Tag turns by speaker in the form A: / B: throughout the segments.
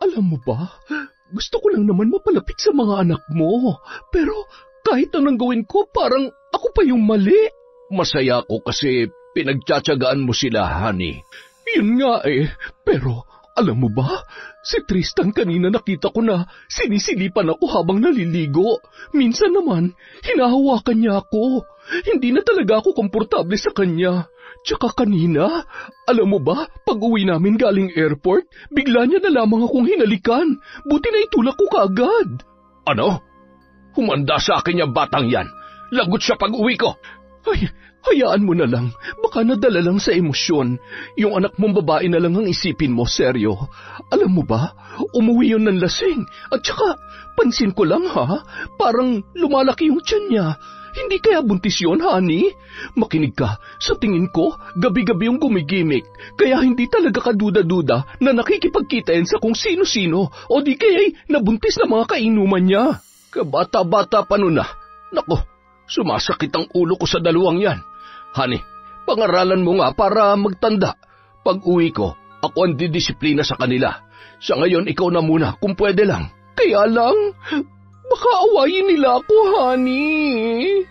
A: Alam mo ba, gusto ko lang naman mapalapit sa mga anak mo. Pero kahit anong gawin ko, parang ako pa yung mali.
B: Masaya ko kasi pinagtsatsagaan mo sila, honey.
A: Yun nga pero alam mo ba, si Tristan kanina nakita ko na sinisilipan ako habang naliligo. Minsan naman, hinahawakan niya ako. Hindi na talaga ako komportable sa kanya. Tsaka kanina, alam mo ba, pag uwi namin galing airport, bigla niya na lamang akong hinalikan. Buti na itulak ko kaagad.
B: Ano? Humanda sa akin yung batang yan. Lagot siya pag uwi ko.
A: Ay, hayaan mo na lang. Baka nadala lang sa emosyon. Yung anak mong babae na lang ang isipin mo, seryo. Alam mo ba, umuwi yun ng lasing. At saka, pansin ko lang parang lumalaki yung tiyan niya. Hindi kaya buntis yun, honey? Makinig ka, sa tingin ko, gabi-gabi yung gumigimik. Kaya hindi talaga kaduda-duda na nakikipagkita yan sa kung sino-sino o di kaya'y nabuntis na mga kainuman niya.
B: Kabata-bata pa nun na. Nako, sumasakit ang ulo ko sa dalawang yan. Honey, pangaralan mo nga para magtanda. Pag uwi ko, ako ang didisiplina sa kanila. Sa ngayon, ikaw na muna kung pwede lang.
A: Kaya lang, baka awayin nila ako, honey.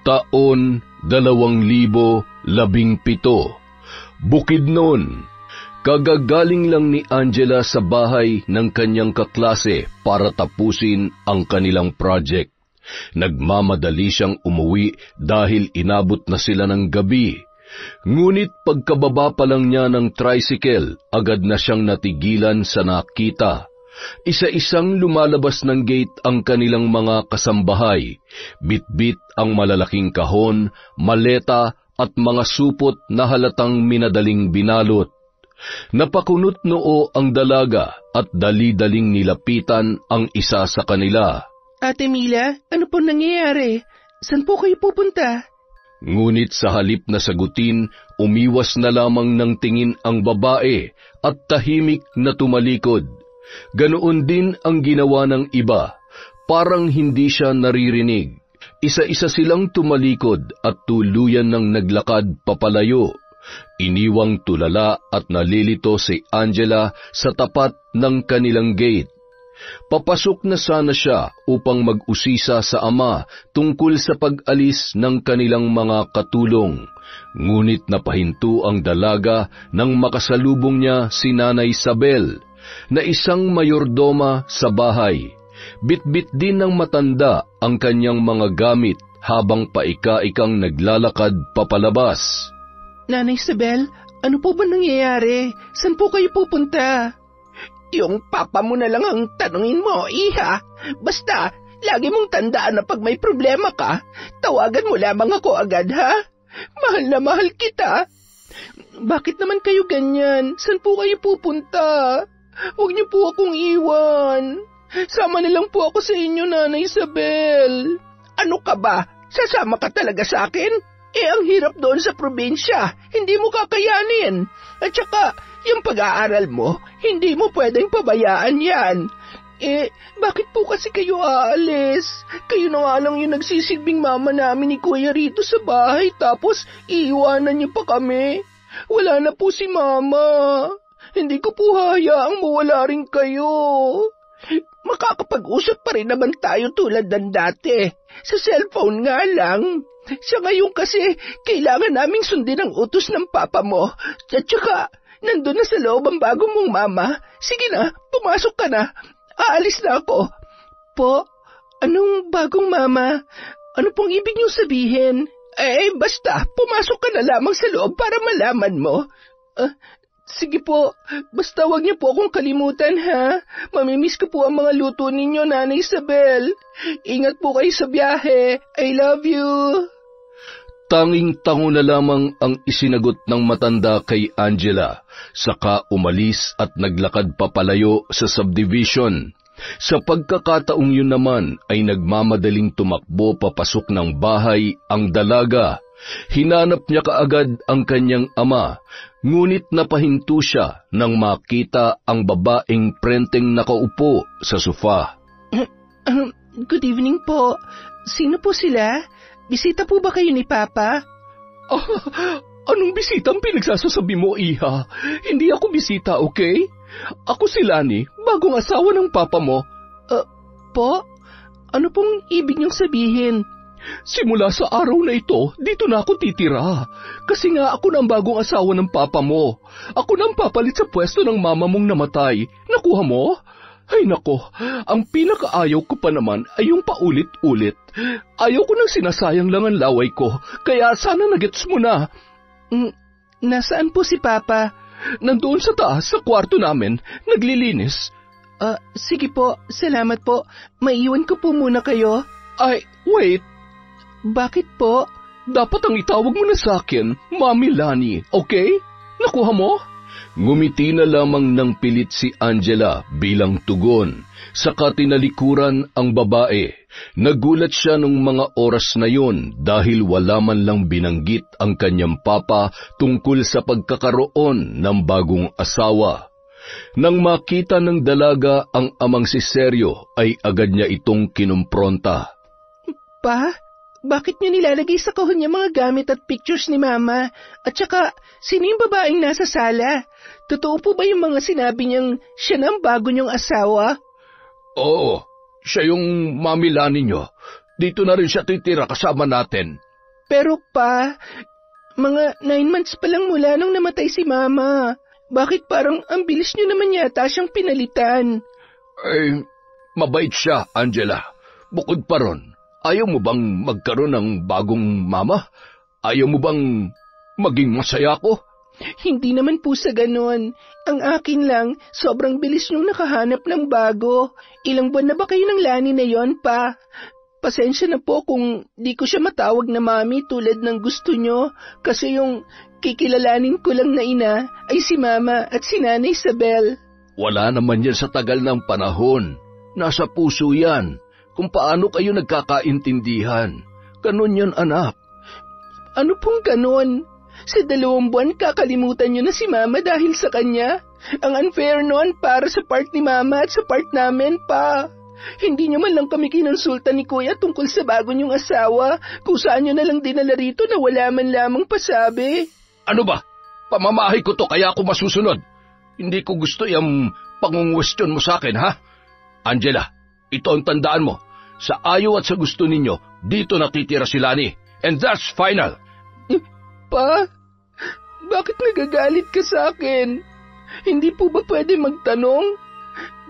B: Taon 2017. Bukidnon. Kagagaling lang ni Angela sa bahay ng kanyang kaklase para tapusin ang kanilang project. Nagmamadali siyang umuwi dahil inabot na sila ng gabi. Ngunit pagkababa pa lang niya ng tricycle, agad na siyang natigilan sa nakita. Isa-isang lumalabas ng gate ang kanilang mga kasambahay. Bitbit ang malalaking kahon, maleta at mga supot na halatang minadaling binalot. Napakunot noo ang dalaga at dali-daling nilapitan ang isa sa kanila.
C: Ate Mila, ano po nangyayari? Saan po kayo pupunta?
B: Ngunit sa halip na sagutin, umiwas na lamang ng tingin ang babae at tahimik na tumalikod. Ganoon din ang ginawa ng iba, parang hindi siya naririnig. Isa-isa silang tumalikod at tuluyan ng naglakad papalayo. Iniwang tulala at nalilito si Angela sa tapat ng kanilang gate. Papasok na sana siya upang mag-usisa sa ama tungkol sa pag-alis ng kanilang mga katulong. Ngunit napahinto ang dalaga nang makasalubong niya si Nanay Isabel, na isang mayordoma sa bahay. Bitbit din ng matanda ang kanyang mga gamit habang paika-ikang naglalakad papalabas.
C: Nanay Isabel, ano po ba nangyayari? Saan po kayo pupunta?
D: Yung papa mo na lang ang tanungin mo, iha. Basta, lagi mong tandaan na pag may problema ka, tawagan mo lamang ako agad, ha? Mahal na mahal kita.
C: Bakit naman kayo ganyan? Saan po kayo pupunta? Huwag niyo po akong iwan. Sama na lang po ako sa inyo, Nanay Isabel.
D: Ano ka ba? Sasama ka talaga sa akin? Ang hirap doon sa probinsya. Hindi mo kakayanin. At saka, yung pag-aaral mo, hindi mo pwedeng pabayaan yan.
C: Bakit po kasi kayo aalis? Kayo na nga lang yung nagsisilbing mama namin ni Kuya rito sa bahay, tapos iiwanan niyo pa kami. Wala na po si Mama. Hindi ko po hayaang mawala rin kayo.
D: Makakapag-usap pa rin naman tayo tulad ng dati. Sa cellphone nga lang. Sa ngayon kasi, kailangan naming sundin ang utos ng papa mo. At saka, nandun na sa loob ang bago mong mama. Sige na, pumasok ka na. Aalis na ako.
C: Po, anong bagong mama? Ano pong ibig niyong sabihin?
D: Basta, pumasok ka na lamang sa loob para malaman mo.
C: Sige po, basta wag niyo po akong kalimutan, ha? Mamimiss ko po ang mga luto ninyo, Nanay Isabel. Ingat po kayo sa biyahe. I love you.
B: Tanging-tango na lamang ang isinagot ng matanda kay Angela, saka umalis at naglakad papalayo sa subdivision. Sa pagkakataong yun naman ay nagmamadaling tumakbo papasok ng bahay ang dalaga. Hinanap niya kaagad ang kanyang ama, ngunit napahinto siya nang makita ang babaeng prenteng nakaupo sa sofa.
C: Good evening po. Sino po sila? Bisita po ba kayo ni Papa?
A: Anong bisita ang pinagsasasabi mo, iha? Hindi ako bisita, okay? Ako si Lani, bagong asawa ng papa mo.
C: Po? Ano pong ibig niyong sabihin?
A: Simula sa araw na ito, dito na ako titira. Kasi nga ako na ang bagong asawa ng papa mo. Ako na ang papalit sa pwesto ng mama mong namatay. Nakuha mo? Ay nako, ang pinakaayaw ko pa naman ay yung paulit-ulit. Ayaw ko nang sinasayang lang ang laway ko, kaya sana nagets mo na.
C: Nasaan po si Papa?
A: Nandoon sa taas sa kwarto namin, naglilinis.
C: Sige po, salamat po. Maiiwan ko po muna kayo.
A: Ay, wait.
C: Bakit po?
A: Dapat ang itawag mo na sa akin, Mami Lani, okay? Nakuha mo?
B: Ngumiti na lamang ng pilit si Angela bilang tugon. Saka tinalikuran ang babae. Nagulat siya nung mga oras na yon dahil wala man lang binanggit ang kanyang papa tungkol sa pagkakaroon ng bagong asawa. Nang makita ng dalaga ang amang si Sergio ay agad niya itong kinumpronta.
C: Pa? Bakit niyo nilalagay sa kahon niya mga gamit at pictures ni Mama? At saka, sino yung babaeng nasa sala? Totoo po ba yung mga sinabi niyang siya na ang bago niyong asawa?
A: Oo, siya yung Mami Lani niyo. Dito na rin siya titira kasama natin.
C: Pero pa, mga 9 months pa lang mula nung namatay si Mama. Bakit parang ang bilis niyo naman yata siyang pinalitan?
A: Eh, mabait siya, Angela. Bukod pa ron, ayaw mo bang magkaroon ng bagong mama? Ayaw mo bang maging masaya ko?
C: Hindi naman po sa ganon. Ang akin lang, sobrang bilis niyong nakahanap ng bago. Ilang buwan na ba kayo ng Lani na yon, Pa? Pasensya na po kung di ko siya matawag na mami tulad ng gusto niyo. Kasi yung kikilalanin ko lang na ina ay si Mama at si Nanay Isabel.
A: Wala naman yan sa tagal ng panahon. Nasa puso yan. Kung paano kayo nagkakaintindihan. Ganon yun, anak.
C: Ano pong ganon? Sa 2 buwan kakalimutan niyo na si Mama dahil sa kanya? Ang unfair nun para sa part ni Mama at sa part namin, Pa. Hindi niyo man lang kami kinonsulta ni Kuya tungkol sa bago niyong asawa, kung saan niyo na lang dinala rito na wala man lamang pasabi.
A: Ano ba? Pamamahay ko to kaya ako masusunod. Hindi ko gusto yung pangungwestiyon mo sa akin, ha? Angela, ito ang tandaan mo. Sa ayaw at sa gusto ninyo, dito natitira si Lani. And that's final.
C: Pa, bakit nagagalit ka sa akin? Hindi po ba pwede magtanong?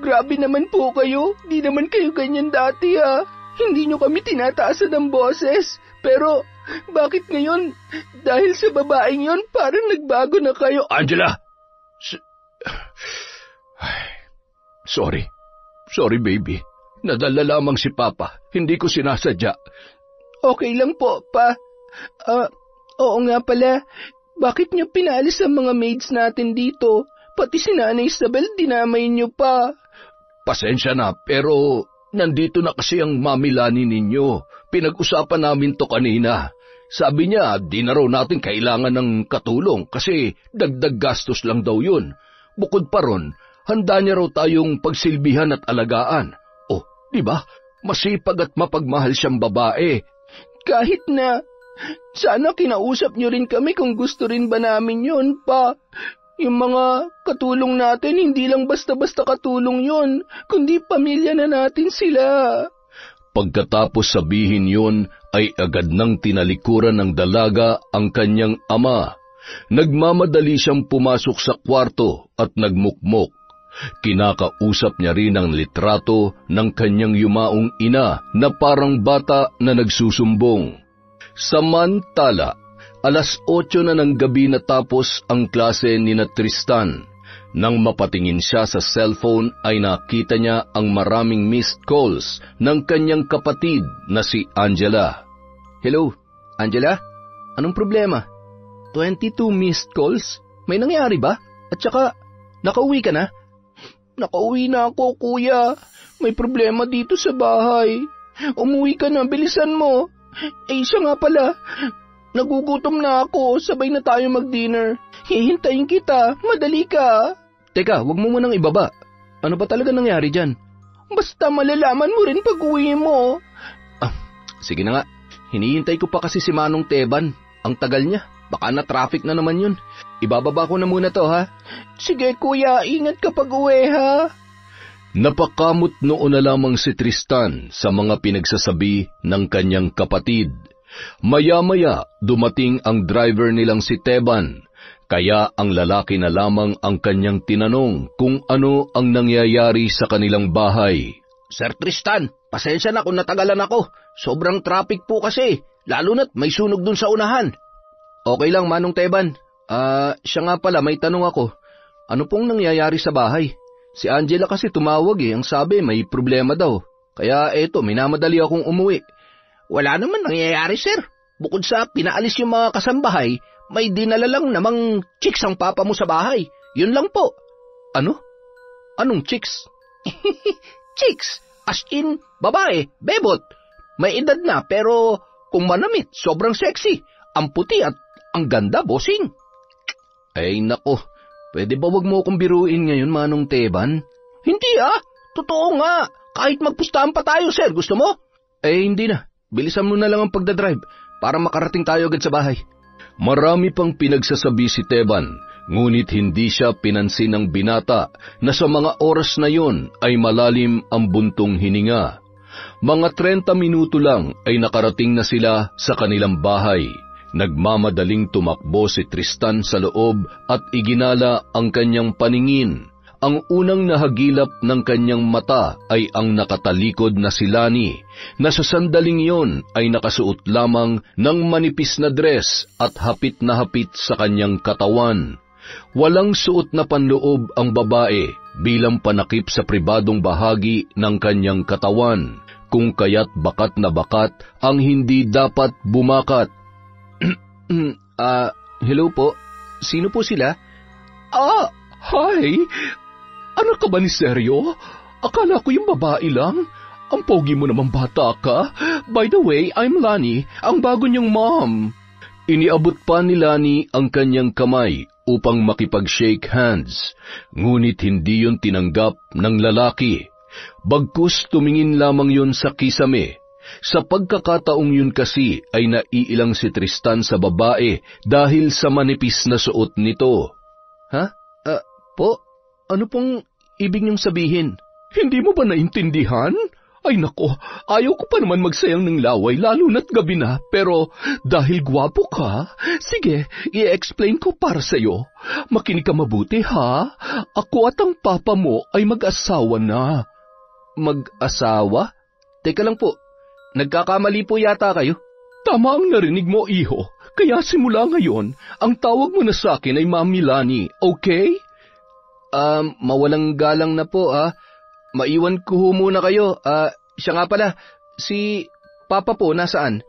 C: Grabe naman po kayo. Di naman kayo ganyan dati, ha? Hindi nyo kami tinataasan ng boses. Pero, bakit ngayon? Dahil sa babaeng yon, parang nagbago na kayo.
A: Angela! Sorry. Sorry, baby. Nadala lamang si Papa. Hindi ko sinasadya.
C: Okay lang po, Pa. Oo nga pala. Bakit niyo pinalis ang mga maids natin dito? Pati si Nanay Isabel, dinamay niyo pa.
A: Pasensya na, pero nandito na kasi ang Mami Lani ninyo. Pinag-usapan namin to kanina. Sabi niya, di na raw natin kailangan ng katulong kasi dagdag gastos lang daw yun. Bukod pa ron, handa niya raw tayong pagsilbihan at alagaan. Oh, di ba? Masipag at mapagmahal siyang babae.
C: Kahit na, sana kinausap niyo rin kami kung gusto rin ba namin yun, Pa. Yung mga katulong natin, hindi lang basta-basta katulong yun, kundi pamilya na natin sila.
B: Pagkatapos sabihin yun, ay agad nang tinalikuran ng dalaga ang kanyang ama. Nagmamadali siyang pumasok sa kwarto at nagmukmok. Kinakausap niya rin ang litrato ng kanyang yumaong ina na parang bata na nagsusumbong. Samantala, 8:00 na ng gabi natapos ang klase ni na Tristan. Nang mapatingin siya sa cellphone ay nakita niya ang maraming missed calls ng kanyang kapatid na si Angela.
C: Hello, Angela? Anong problema? 22 missed calls? May nangyari ba? At saka, nakauwi ka na? Nakauwi na ako, Kuya. May problema dito sa bahay. Umuwi ka na, bilisan mo. Siya nga pala. Nagugutom na ako, sabay na tayo mag-dinner. Hihintayin kita, madali ka. Teka, wag mo munang ibaba. Ano ba talaga nangyari dyan? Basta malalaman mo rin pag uwi mo. Sige na nga, hinihintay ko pa kasi si Manong Teban. Ang tagal niya.
B: Baka na-traffic na naman yun. Ibababa ko na muna to, ha?
C: Sige kuya, ingat ka pag-uwi ha.
B: Napakamot noon na lamang si Tristan sa mga pinagsasabi ng kanyang kapatid. Maya-maya dumating ang driver nilang si Teban, kaya ang lalaki na lamang ang kanyang tinanong kung ano ang nangyayari sa kanilang bahay.
D: Sir Tristan, pasensya na kung natagalan ako. Sobrang traffic po kasi, lalo na't may sunog dun sa unahan.
B: Okay lang, Manong Teban. Siya nga pala, may tanong ako. Ano pong nangyayari sa bahay? Si Angela kasi tumawag ang sabi may problema daw. Kaya eto, minamadali akong umuwi.
D: Wala naman nangyayari, sir. Bukod sa pinaalis yung mga kasambahay, may dinala lang namang chicks ang papa mo sa bahay. Yun lang po.
B: Ano? Anong chicks?
D: Chicks, as in, babae, bebot. May edad na pero kung manamit, sobrang sexy. Ang puti at ang ganda, bossing.
B: Ay nako, pwede ba wag mo akong biruin ngayon, Manong Teban?
D: Hindi totoo nga. Kahit magpustahan pa tayo, sir, gusto mo?
B: Hindi na, bilisan mo na lang ang pagdadrive para makarating tayo agad sa bahay. Marami pang pinagsasabi si Teban, ngunit hindi siya pinansin ng binata na sa mga oras na yon ay malalim ang buntong hininga. Mga 30 minuto lang ay nakarating na sila sa kanilang bahay. Nagmamadaling tumakbo si Tristan sa loob at iginala ang kanyang paningin. Ang unang nahagilap ng kanyang mata ay ang nakatalikod na si Lani, na sa sandaling iyon ay nakasuot lamang ng manipis na dress at hapit na hapit sa kanyang katawan. Walang suot na panloob ang babae bilang panakip sa pribadong bahagi ng kanyang katawan, kung kaya't bakat na bakat ang hindi dapat bumakat. Hello po? Sino po sila?
A: Hi! Anak ka ba ni Seryo? Akala ko yung babae lang. Ang pogi mo naman bata ka. By the way, I'm Lani, ang bago niyang mom.
B: Iniabot pa ni Lani ang kanyang kamay upang makipag-shake hands, ngunit hindi yun tinanggap ng lalaki. Bagkus tumingin lamang yun sa kisame. Sa pagkakataong yun kasi ay naiilang si Tristan sa babae dahil sa manipis na suot nito. Ha? Po? Ano pong ibig niyong sabihin?
A: Hindi mo ba naintindihan? Ay nako, ayaw ko pa naman magsayang ng laway lalo na't gabi na, pero dahil gwapo ka, sige, i-explain ko para sa'yo. Makinig ka mabuti ha, ako at ang papa mo ay mag-asawa na.
B: Mag-asawa? Teka lang po, nagkakamali po yata kayo.
A: Tama ang narinig mo, iho. Kaya simula ngayon, ang tawag mo na sa akin ay Mami Lani, okay?
B: Mawalang galang na po, Maiwan ko muna kayo. Siya nga pala, si Papa po nasaan?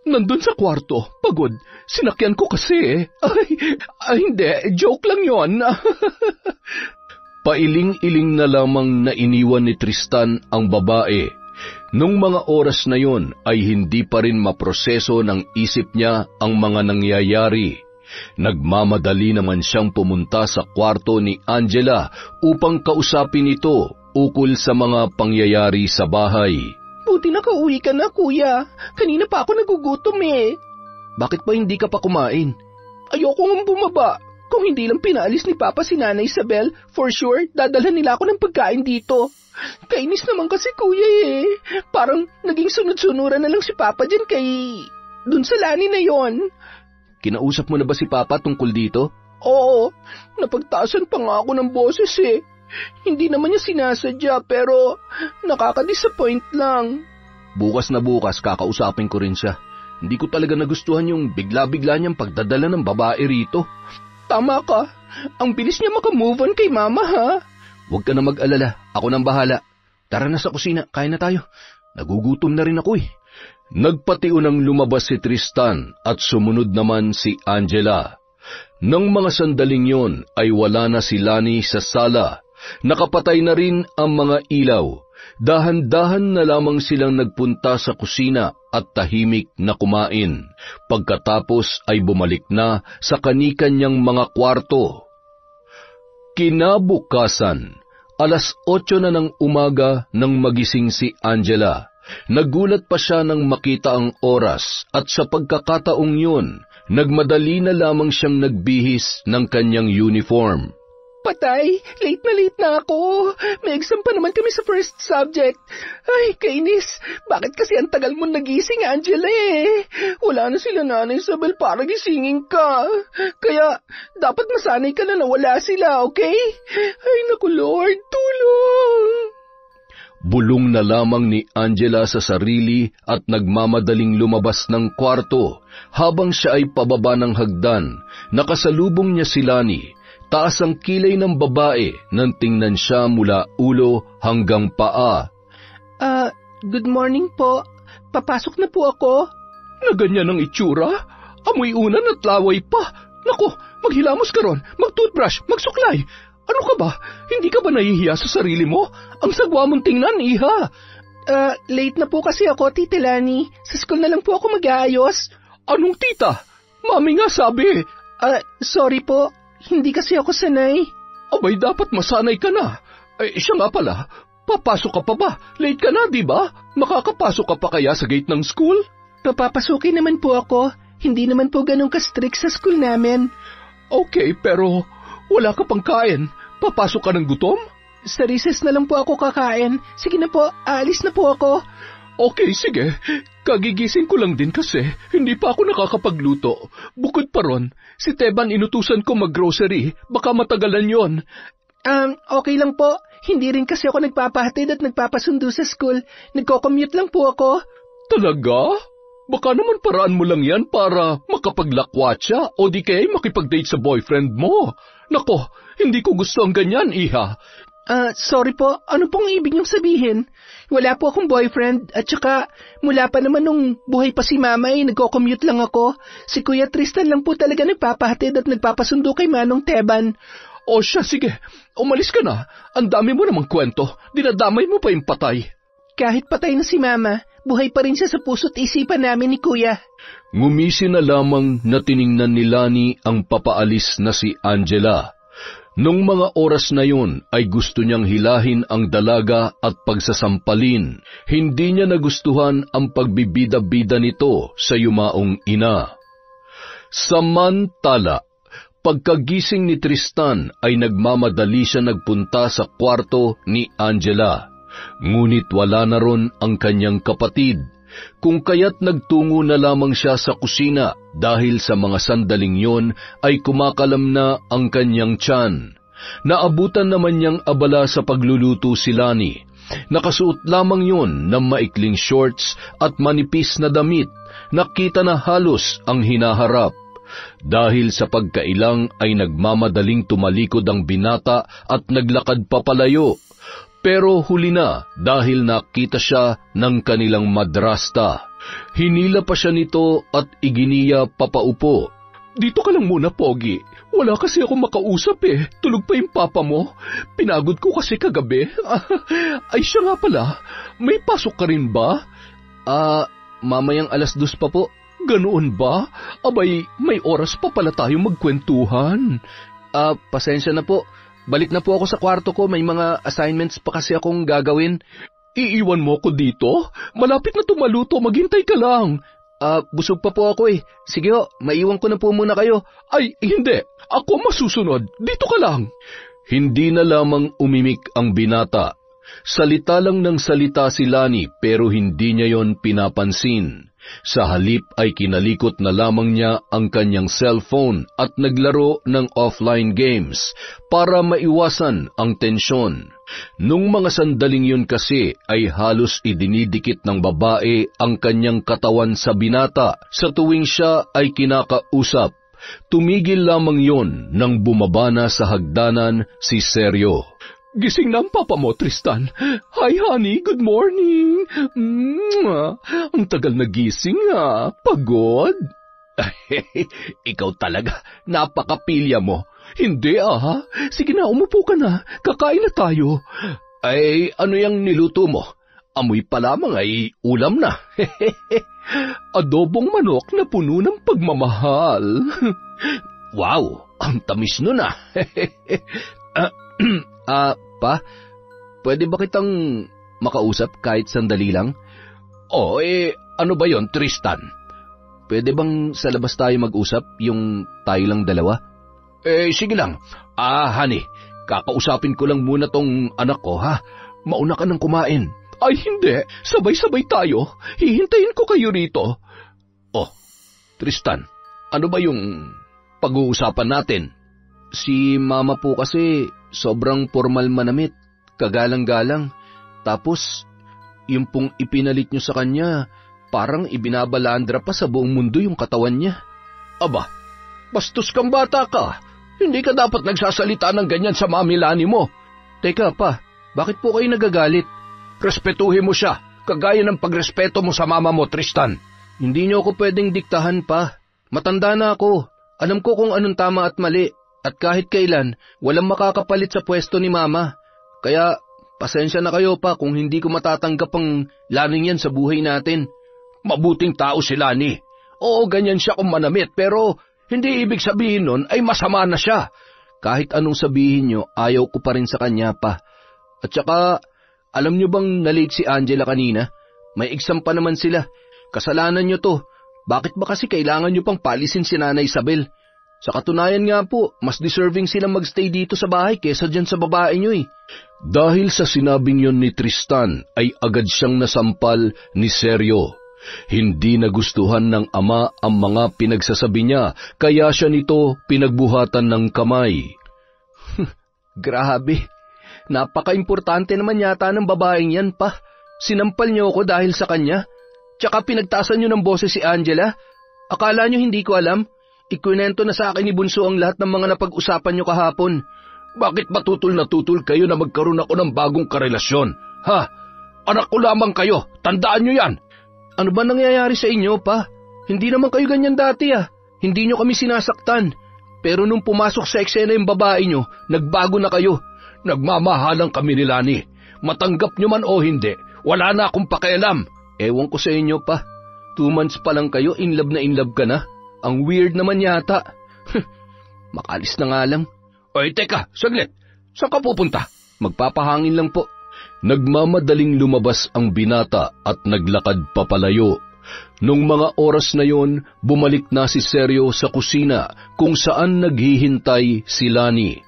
A: Nandun sa kwarto, pagod. Sinakyan ko kasi. Ay hindi, joke lang yon.
B: Pailing-iling na lamang na iniwan ni Tristan ang babae. Nung mga oras na yon ay hindi pa rin maproseso ng isip niya ang mga nangyayari. Nagmamadali naman siyang pumunta sa kwarto ni Angela upang kausapin ito ukol sa mga pangyayari sa bahay.
C: Buti nakauwi ka na, kuya. Kanina pa ako nagugutom
B: Bakit pa hindi ka pa kumain?
C: Ayoko nga bumaba. Kung hindi lang pinaalis ni Papa si Nana Isabel, for sure, dadalhan nila ako ng pagkain dito. Kainis naman kasi, kuya Parang naging sunod-sunuran na lang si Papa dyan dun sa Lani na yon.
B: Kinausap mo na ba si Papa tungkol dito?
C: Oo, napagtaasan pa nga ako ng boses Hindi naman niya sinasadya pero nakaka-disappoint lang.
B: Bukas na bukas kakausapin ko rin siya. Hindi ko talaga nagustuhan yung bigla-bigla niyang pagdadala ng babae rito.
C: Tama ka, ang bilis niya makamove on kay Mama ha.
B: Huwag ka na mag-alala, ako nang bahala. Tara na sa kusina, kain na tayo. Nagugutom na rin ako Nagpatiunang lumabas si Tristan at sumunod naman si Angela. Nang mga sandaling yon ay wala na si Lani sa sala. Nakapatay na rin ang mga ilaw. Dahan-dahan na lamang silang nagpunta sa kusina at tahimik na kumain. Pagkatapos ay bumalik na sa kani-kanyang mga kwarto. Kinabukasan, 8:00 na ng umaga nang magising si Angela. Nagulat pa siya nang makita ang oras at sa pagkakataong yun, nagmadali na lamang siyang nagbihis ng kanyang uniform.
C: Patay, late na ako. May exam pa naman kami sa first subject. Ay, kainis. Bakit kasi ang tagal mo nagising, Angela eh? Wala na sila Nanay Isabel para gisingin ka. Kaya, dapat masanay ka na wala sila, okay? Ay, naku Lord, tulong!
B: Bulong na lamang ni Angela sa sarili at nagmamadaling lumabas ng kwarto habang siya ay pababa ng hagdan. Nakasalubong niya si Lani. Taas ang kilay ng babae nang tingnan siya mula ulo hanggang paa.
C: Good morning po. Papasok na po ako.
A: Na ganyan ang itsura? Amoy unan at laway pa. Naku, maghilamos ka ron, mag-toothbrush, magsuklay. Ano ka ba? Hindi ka ba nahihiya sa sarili mo? Ang sagwa mong tingnan, iha.
C: Late na po kasi ako, Tita Lani. Sa school na lang po ako mag-aayos.
A: Anong tita? Mami nga sabi.
C: Sorry po. Hindi kasi ako sanay.
A: Abay, dapat masanay ka na. Siya nga pala, papasok ka pa ba? Late ka na, di ba? Makakapasok ka pa kaya sa gate ng school?
C: Papapasukin naman po ako. Hindi naman po ganun ka-strict sa school namin.
A: Okay, pero wala ka pang kain. Papasok ka ng gutom?
C: Sa recess na lang po ako kakain. Sige na po, aalis na po ako.
A: Okay, sige. Kagigising ko lang din kasi hindi pa ako nakakapagluto. Bukod pa ron, si Teban inutusan ko mag-grocery. Baka matagalan yon.
C: Okay lang po. Hindi rin kasi ako nagpapahatid at nagpapasundo sa school. Nagko-commute lang po ako.
A: Talaga? Baka naman paraan mo lang yan para makapaglakwatsya o di kaya makipag-date sa boyfriend mo. Nako, hindi ko gusto ang ganyan, iha.
C: Sorry po. Ano pong ibig niyong sabihin? Wala po akong boyfriend at saka mula pa naman nung buhay pa si Mama ay nagko-commute lang ako. Si Kuya Tristan lang po talaga nagpapahatid at nagpapasundo kay Manong Teban.
A: O siya, sige. Umalis ka na. Ang dami mo namang kwento. Dinadamay mo pa yung patay.
C: Kahit patay na si Mama, buhay pa rin siya sa puso't isipan namin ni Kuya.
B: Ngumisi na lamang na tiningnan ni Lani ang papaalis na si Angela. Nung mga oras na yun ay gusto niyang hilahin ang dalaga at pagsasampalin. Hindi niya nagustuhan ang pagbibida-bida nito sa yumaong ina. Samantala, pagkagising ni Tristan ay nagmamadali siya nagpunta sa kwarto ni Angela. Ngunit wala na ron ang kanyang kapatid. Kung kaya't nagtungo na lamang siya sa kusina dahil sa mga sandaling yon ay kumakalam na ang kanyang tiyan. Naabutan naman niyang abala sa pagluluto si Lani. Nakasuot lamang yon ng maikling shorts at manipis na damit. Nakita na halos ang hinaharap. Dahil sa pagkailang ay nagmamadaling tumalikod ang binata at naglakad papalayo. Pero huli na dahil nakita siya ng kanilang madrasta. Hinila pa siya nito at iginiya papaupo.
A: Dito ka lang muna, Pogi. Wala kasi ako makausap eh. Tulog pa yung papa mo. Pinagod ko kasi kagabi. Ay siya nga pala, may pasok ka rin ba?
C: Mamayang 2:00 pa po.
A: Ganoon ba? Abay, may oras pa pala tayo magkwentuhan.
C: Pasensya na po. Balik na po ako sa kwarto ko, may mga assignments pa kasi akong gagawin.
A: Iiwan mo ko dito? Malapit na tumaluto, maghintay ka lang.
C: Busog pa po ako eh. Sige ho, maiwan ko na po muna kayo.
A: Ay, hindi. Ako masusunod. Dito ka lang.
B: Hindi na lamang umimik ang binata. Salita lang ng salita si Lani pero hindi niya yon pinapansin. Sa halip ay kinalikot na lamang niya ang kanyang cellphone at naglaro ng offline games para maiwasan ang tensyon. Nung mga sandaling yun kasi ay halos idinidikit ng babae ang kanyang katawan sa binata sa tuwing siya ay kinakausap. Tumigil lamang yon nang bumaba na sa hagdanan si Sergio.
A: Gising na ang papa mo, Tristan. Hi, honey. Good morning. Ang tagal na gising, ha? Pagod?
B: Ikaw talaga. Napakapilya mo.
A: Hindi, Sige na, umupo ka na. Kakain na tayo.
B: Ay, ano yung niluto mo? Amoy pa lamang ay ulam na.
A: Adobong manok na puno ng pagmamahal.
B: Wow, ang tamis nun
C: Pa, pwede ba kitang makausap kahit sandali lang?
B: Ano ba yon, Tristan?
A: Pwede bang sa labas tayo mag-usap, yung tayo lang dalawa?
B: Sige lang. Honey, kakausapin ko lang muna tong anak ko, ha? Mauna ka nang kumain.
A: Ay, hindi. Sabay-sabay tayo. Hihintayin ko kayo rito.
B: Tristan, ano ba yung pag-uusapan natin?
A: Si Mama po kasi sobrang formal manamit, kagalang-galang. Tapos, yung pong ipinalit nyo sa kanya, parang ibinabalandra pa sa buong mundo yung katawan niya.
B: Aba, bastos kang bata ka. Hindi ka dapat nagsasalita ng ganyan sa Mami Lani mo.
A: Teka pa, bakit po kayo nagagalit?
B: Respetuhin mo siya, kagaya ng pagrespeto mo sa mama mo, Tristan.
A: Hindi niyo ako pwedeng diktahan pa. Matanda na ako. Alam ko kung anong tama at mali. At kahit kailan, walang makakapalit sa pwesto ni Mama. Kaya, pasensya na kayo pa kung hindi ko matatanggap ang laning yan sa buhay natin.
B: Mabuting tao si Lani. Oo, ganyan siya kung manamit, pero hindi ibig sabihin nun ay masama na siya.
A: Kahit anong sabihin niyo, ayaw ko pa rin sa kanya pa. At saka, alam niyo bang na-late si Angela kanina? May exam pa naman sila. Kasalanan niyo to. Bakit ba kasi kailangan niyo pang palisin si Nanay Isabel? Sa katunayan nga po, mas deserving silang magstay dito sa bahay kesa dyan sa babae niyo eh.
B: Dahil sa sinabing yon ni Tristan ay agad siyang nasampal ni Sergio. Hindi nagustuhan ng ama ang mga pinagsasabi niya, kaya siya nito pinagbuhatan ng kamay.
A: Grabe, napaka-importante naman yata ng babaeng yan pa. Sinampal niyo ako dahil sa kanya. Tsaka pinagtasan niyo ng boses si Angela. Akala niyo hindi ko alam? Ikwento na sa akin ni Bunso ang lahat ng mga napag-usapan niyo kahapon.
B: Bakit ba tutol na tutol kayo na magkaroon ako ng bagong karelasyon? Ha? Anak ko lamang kayo, tandaan niyo yan.
A: Ano ba nangyayari sa inyo, pa? Hindi naman kayo ganyan dati ah. Hindi niyo kami sinasaktan. Pero nung pumasok sa eksena yung babae niyo, nagbago na kayo.
B: Nagmamahalan kami ni Lani. Matanggap niyo man o hindi, wala na akong pakialam.
A: Ewan ko sa inyo, pa. 2 months pa lang kayo, in love ka na. Ang weird naman yata. Makalis na nga lang.
B: Oy, teka, saglit. Saan ka pupunta?
A: Magpapahangin lang po.
B: Nagmamadaling lumabas ang binata at naglakad papalayo. Nung mga oras na yon, bumalik na si Sergio sa kusina kung saan naghihintay si Lani.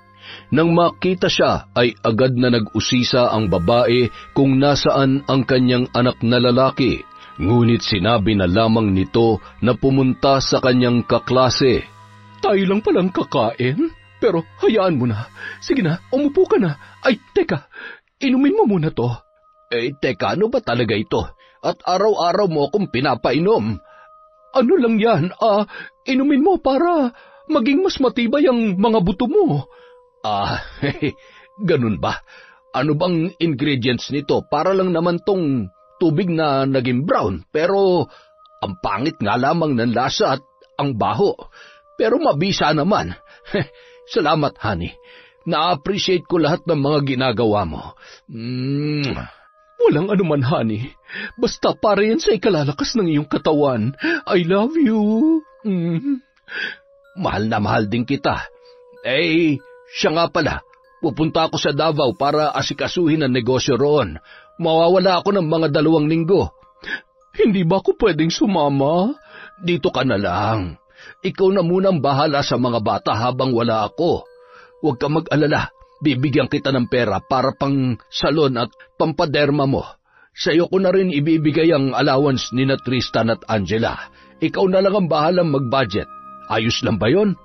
B: Nang makita siya ay agad na nag-usisa ang babae kung nasaan ang kanyang anak na lalaki, ngunit sinabi na lamang nito na pumunta sa kanyang kaklase.
A: Tayo lang palang kakain, pero hayaan mo na. Sige na, umupo ka na. Ay, teka, inumin mo muna to.
B: Teka, ano ba talaga ito? At araw-araw mo akong pinapainom.
A: Ano lang yan, inumin mo para maging mas matibay ang mga buto mo.
B: Ganun ba? Ano bang ingredients nito? Para lang naman tong tubig na naging brown, pero ang pangit nga lamang ng lasa at ang baho. Pero mabisa naman. Salamat, honey. Na-appreciate ko lahat ng mga ginagawa mo.
A: Walang anuman, honey. Basta para yan sa ikalalakas ng iyong katawan. I love you.
B: Mahal na mahal din kita. Siya nga pala, pupunta ako sa Davao para asikasuhin ang negosyo roon. Mawawala ako ng mga 2 linggo.
A: Hindi ba ako pwedeng sumama?
B: Dito ka na lang. Ikaw na munang bahala sa mga bata habang wala ako. Huwag ka mag-alala, bibigyan kita ng pera para pang salon at pampaderma mo. Sa iyo ko na rin ibibigay ang allowance ni Tristan at Angela. Ikaw na lang ang bahalang mag-budget. Ayos lang ba yon?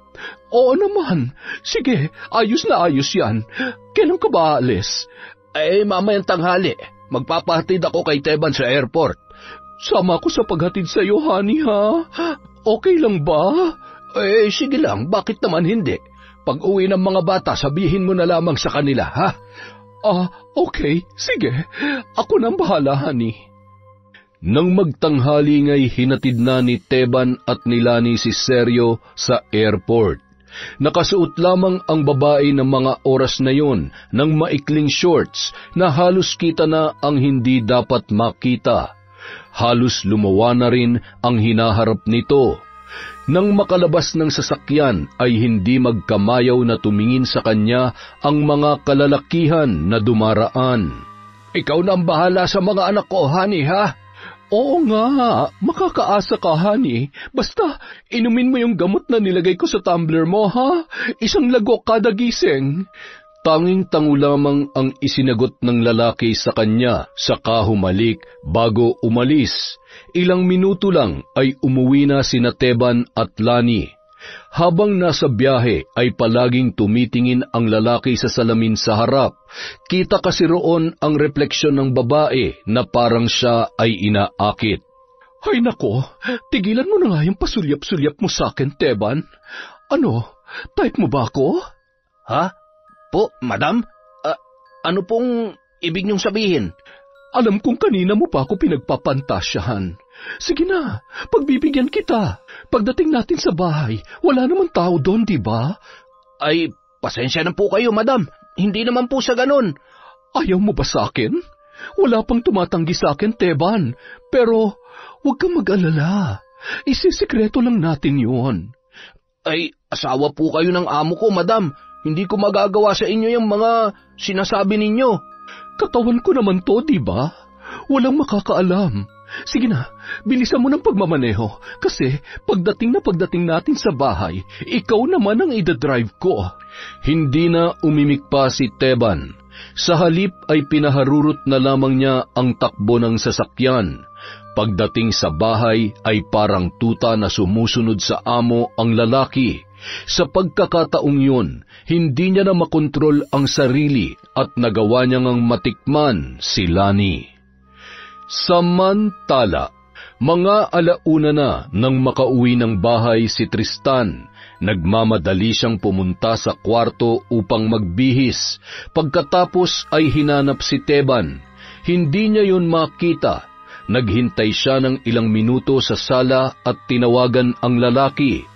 A: Oo naman. Sige, ayos na ayos yan. Kailan ka ba alis?
B: Mamayang tanghali. Magpapahatid ako kay Teban sa airport.
A: Sama ko sa paghatid sa iyo, honey, ha? Okay lang ba?
B: Sige lang. Bakit naman hindi? Pag uwi ng mga bata, sabihin mo na lamang sa kanila, ha?
A: Okay. Sige. Ako nang bahala, honey.
B: Nang magtanghali nga'y hinatid na ni Teban at ni Lani si Sergio sa airport. Nakasuot lamang ang babae ng mga oras na yon ng maikling shorts na halos kita na ang hindi dapat makita. Halos lumawa na rin ang hinaharap nito. Nang makalabas ng sasakyan ay hindi magkamayaw na tumingin sa kanya ang mga kalalakihan na dumaraan. Ikaw na ang bahala sa mga anak ko, honey, ha?
A: Oo nga, makakaasa ka, honey. Basta, inumin mo yung gamot na nilagay ko sa tumbler mo, ha? 1 lagok kada gising.
B: Tanging-tango lamang ang isinagot ng lalaki sa kanya, saka humalik bago umalis. Ilang minuto lang ay umuwi na sina Teban at Lani. Habang nasa biyahe ay palaging tumitingin ang lalaki sa salamin sa harap. Kita kasi roon ang refleksyon ng babae na parang siya ay inaakit.
A: Ay nako, tigilan mo na nga yung pasulyap-sulyap mo sa akin, Teban. Ano, type mo ba ako?
D: Ha? Po, madam? Ano pong ibig niyong sabihin?
A: Alam kong kanina mo pa ako pinagpapantasyahan. Sige na, pagbibigyan kita. Pagdating natin sa bahay, wala naman tao doon, di ba?
D: Ay, pasensya na po kayo, madam. Hindi naman po sa ganun.
A: Ayaw mo ba sa akin? Wala pang tumatanggi sa akin, Teban. Pero, huwag kang mag-alala. Isisikreto lang natin yun.
D: Ay, asawa po kayo ng amo ko, madam. Hindi ko magagawa sa inyo yung mga sinasabi ninyo.
A: Katawan ko naman to, di ba? Walang makakaalam. Sige na, bilisan mo ng pagmamaneho. Kasi pagdating natin sa bahay, ikaw naman ang idadrive ko.
B: Hindi na umimik pa si Teban. Sa halip ay pinaharurot na lamang niya ang takbo ng sasakyan. Pagdating sa bahay ay parang tuta na sumusunod sa amo ang lalaki. Sa pagkakataong yun, hindi niya na makontrol ang sarili at nagawa niya ngang matikman si Lani. Samantala, mga 1:00 na nang makauwi ng bahay si Tristan. Nagmamadali siyang pumunta sa kwarto upang magbihis. Pagkatapos ay hinanap si Teban. Hindi niya yun makita. Naghintay siya ng ilang minuto sa sala at tinawagan ang lalaki.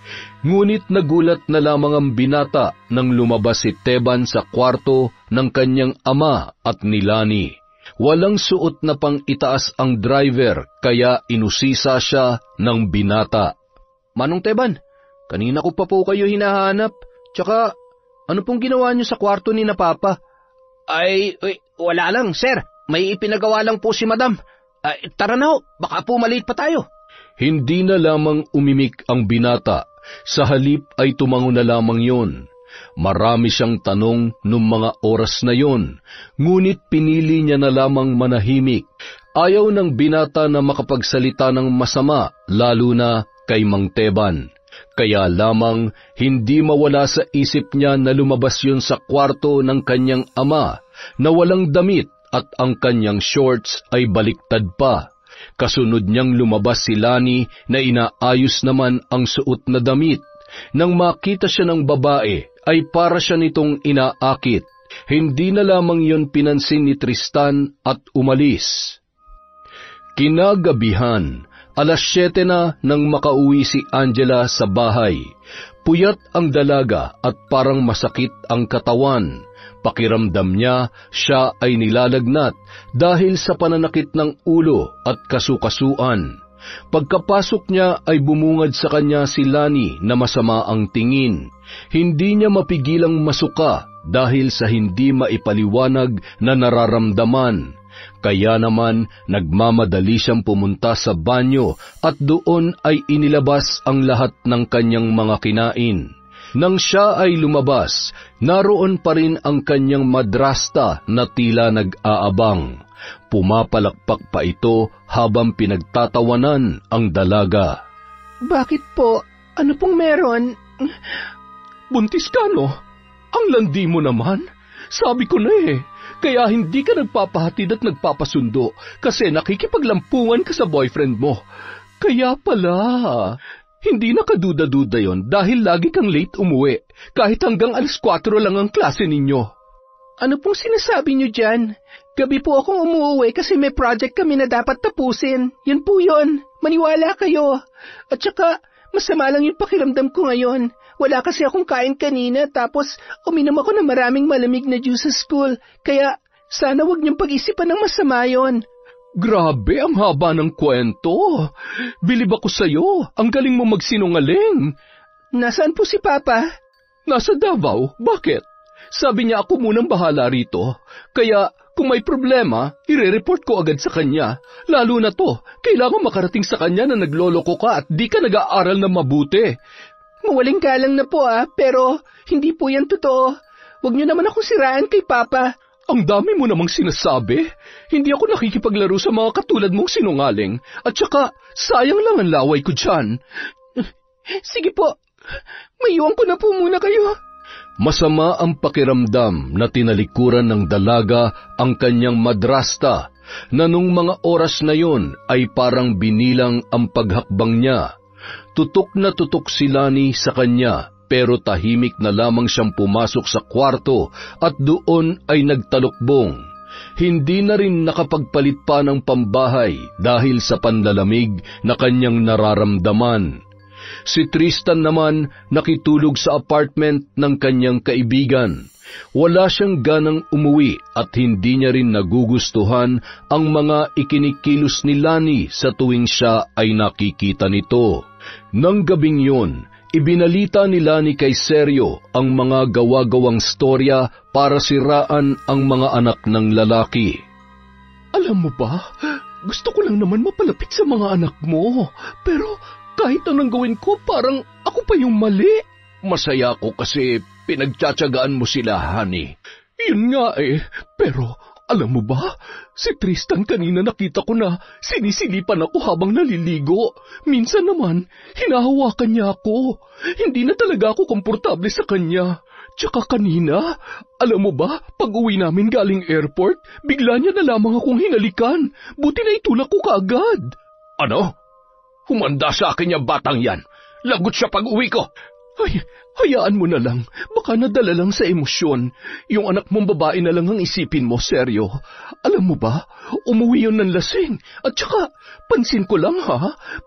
B: Ngunit nagulat na lamang ang binata nang lumabas si Teban sa kwarto ng kanyang ama at ni Lani. Walang suot na pang itaas ang driver kaya inusisa siya ng binata.
D: Manong Teban, kanina ko pa po kayo hinahanap. Tsaka, ano pong ginawa niyo sa kwarto ni na Papa? Ay, wala lang, sir. May ipinagawa lang po si madam. Tara na ho, baka po maliit pa tayo.
B: Hindi na lamang umimik ang binata. Sa halip ay tumango na lamang yon. Marami siyang tanong nung mga oras na yon, ngunit pinili niya na lamang manahimik. Ayaw ng binata na makapagsalita ng masama, lalo na kay Mang Teban. Kaya lamang hindi mawala sa isip niya na lumabas yun sa kwarto ng kanyang ama na walang damit at ang kanyang shorts ay baliktad pa. Kasunod niyang lumabas si Lani na inaayos naman ang suot na damit. Nang makita siya ng babae, ay para siya nitong inaakit. Hindi na lamang yon pinansin ni Tristan at umalis. Kinagabihan, 7:00 na nang makauwi si Angela sa bahay. Puyat ang dalaga at parang masakit ang katawan. Pakiramdam niya, siya ay nilalagnat dahil sa pananakit ng ulo at kasukasuan. Pagkapasok niya ay bumungad sa kanya si Lani na masama ang tingin. Hindi niya mapigilang masuka dahil sa hindi maipaliwanag na nararamdaman. Kaya naman nagmamadali siyang pumunta sa banyo at doon ay inilabas ang lahat ng kanyang mga kinain. Nang siya ay lumabas, naroon pa rin ang kanyang madrasta na tila nag-aabang. Pumapalakpak pa ito habang pinagtatawanan ang dalaga.
C: Bakit po? Ano pong meron?
A: Buntis ka, no? Ang landi mo naman. Sabi ko na eh, kaya hindi ka nagpapahatid at nagpapasundo kasi nakikipaglampungan ka sa boyfriend mo. Kaya pala, hindi nakaduda-duda yon dahil lagi kang late umuwi, kahit hanggang 4:00 lang ang klase ninyo.
C: Ano pong sinasabi niyo dyan? Gabi po akong umuwi kasi may project kami na dapat tapusin. Yun po yun. Maniwala kayo. At saka, masama lang yung pakiramdam ko ngayon. Wala kasi akong kain kanina tapos uminom ako ng maraming malamig na juice sa school. Kaya, sana wag niyong pag-isipan ng masama yon.
A: Grabe, ang haba ng kwento. Bilib ako sa'yo. Ang galing mo magsinungaling.
C: Nasaan po si Papa?
A: Nasa Davao. Bakit? Sabi niya ako munang bahala rito. Kaya kung may problema, ire-report ko agad sa kanya. Lalo na to, kailangan makarating sa kanya na nagloloko ka at di ka nag-aaral na mabuti.
C: Mawaling galang na po pero hindi po yan totoo. Huwag niyo naman akong siraan kay Papa.
A: Ang dami mo namang sinasabi. Hindi ako nakikipaglaro sa mga katulad mong sinungaling. At saka, sayang lang ang laway ko dyan.
C: Sige po, maiwan ko na po muna kayo.
B: Masama ang pakiramdam na tinalikuran ng dalaga ang kanyang madrasta na nung mga oras na yon ay parang binilang ang paghakbang niya. Tutok na tutok si Lani sa kanya pero tahimik na lamang siyang pumasok sa kwarto at doon ay nagtalukbong. Hindi na rin nakapagpalit pa ng pambahay dahil sa panlalamig na kanyang nararamdaman. Si Tristan naman nakitulog sa apartment ng kanyang kaibigan. Wala siyang ganang umuwi at hindi niya rin nagugustuhan ang mga ikinikilos ni Lani sa tuwing siya ay nakikita nito. Nang gabing yun, ibinalita ni Lani kay Sergio ang mga gawa-gawang storya para siraan ang mga anak ng lalaki.
A: Alam mo ba, gusto ko lang naman mapalapit sa mga anak mo, pero kahit anong gawin ko, parang ako pa yung mali. Masaya ko kasi pinagtsatsagaan mo sila, honey. Yun nga pero alam mo ba, si Tristan kanina nakita ko na sinisilipan ako habang naliligo. Minsan naman, hinahawakan niya ako. Hindi na talaga ako komportable sa kanya. Tsaka kanina, alam mo ba, pag uwi namin galing airport, bigla niya na lamang akong hinalikan. Buti na itulak ko kaagad. Ano? Humanda sa akin yung batang yan. Lagot siya pag uwi ko. Ay, hayaan mo na lang. Baka nadala lang sa emosyon. Yung anak mong babae na lang ang isipin mo, Sergio. Alam mo ba, umuwi yun ng lasing. At saka, pansin ko lang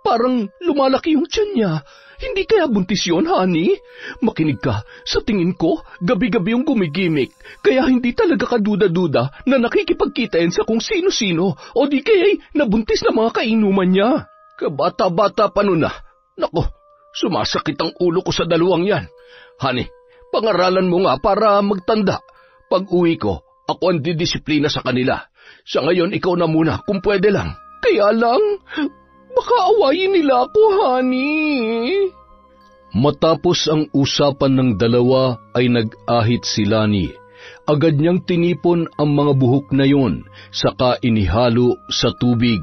A: parang lumalaki yung tiyan niya. Hindi kaya buntis yun, honey? Makinig ka, sa tingin ko, gabi-gabi yung gumigimik. Kaya hindi talaga kaduda-duda na nakikipagkita yan sa kung sino-sino o di kaya'y nabuntis na mga kainuman niya. Kabata-bata pa nun Nako, sumasakit ang ulo ko sa dalawang yan. Honey, pangaralan mo nga para magtanda. Pag uwi ko, ako ang didisiplina sa kanila. Sa ngayon, ikaw na muna kung pwede lang. Kaya lang, baka awayin nila ako, honey.
B: Matapos ang usapan ng dalawa ay nag-ahit si Lani. Agad niyang tinipon ang mga buhok na yon, saka inihalo sa tubig.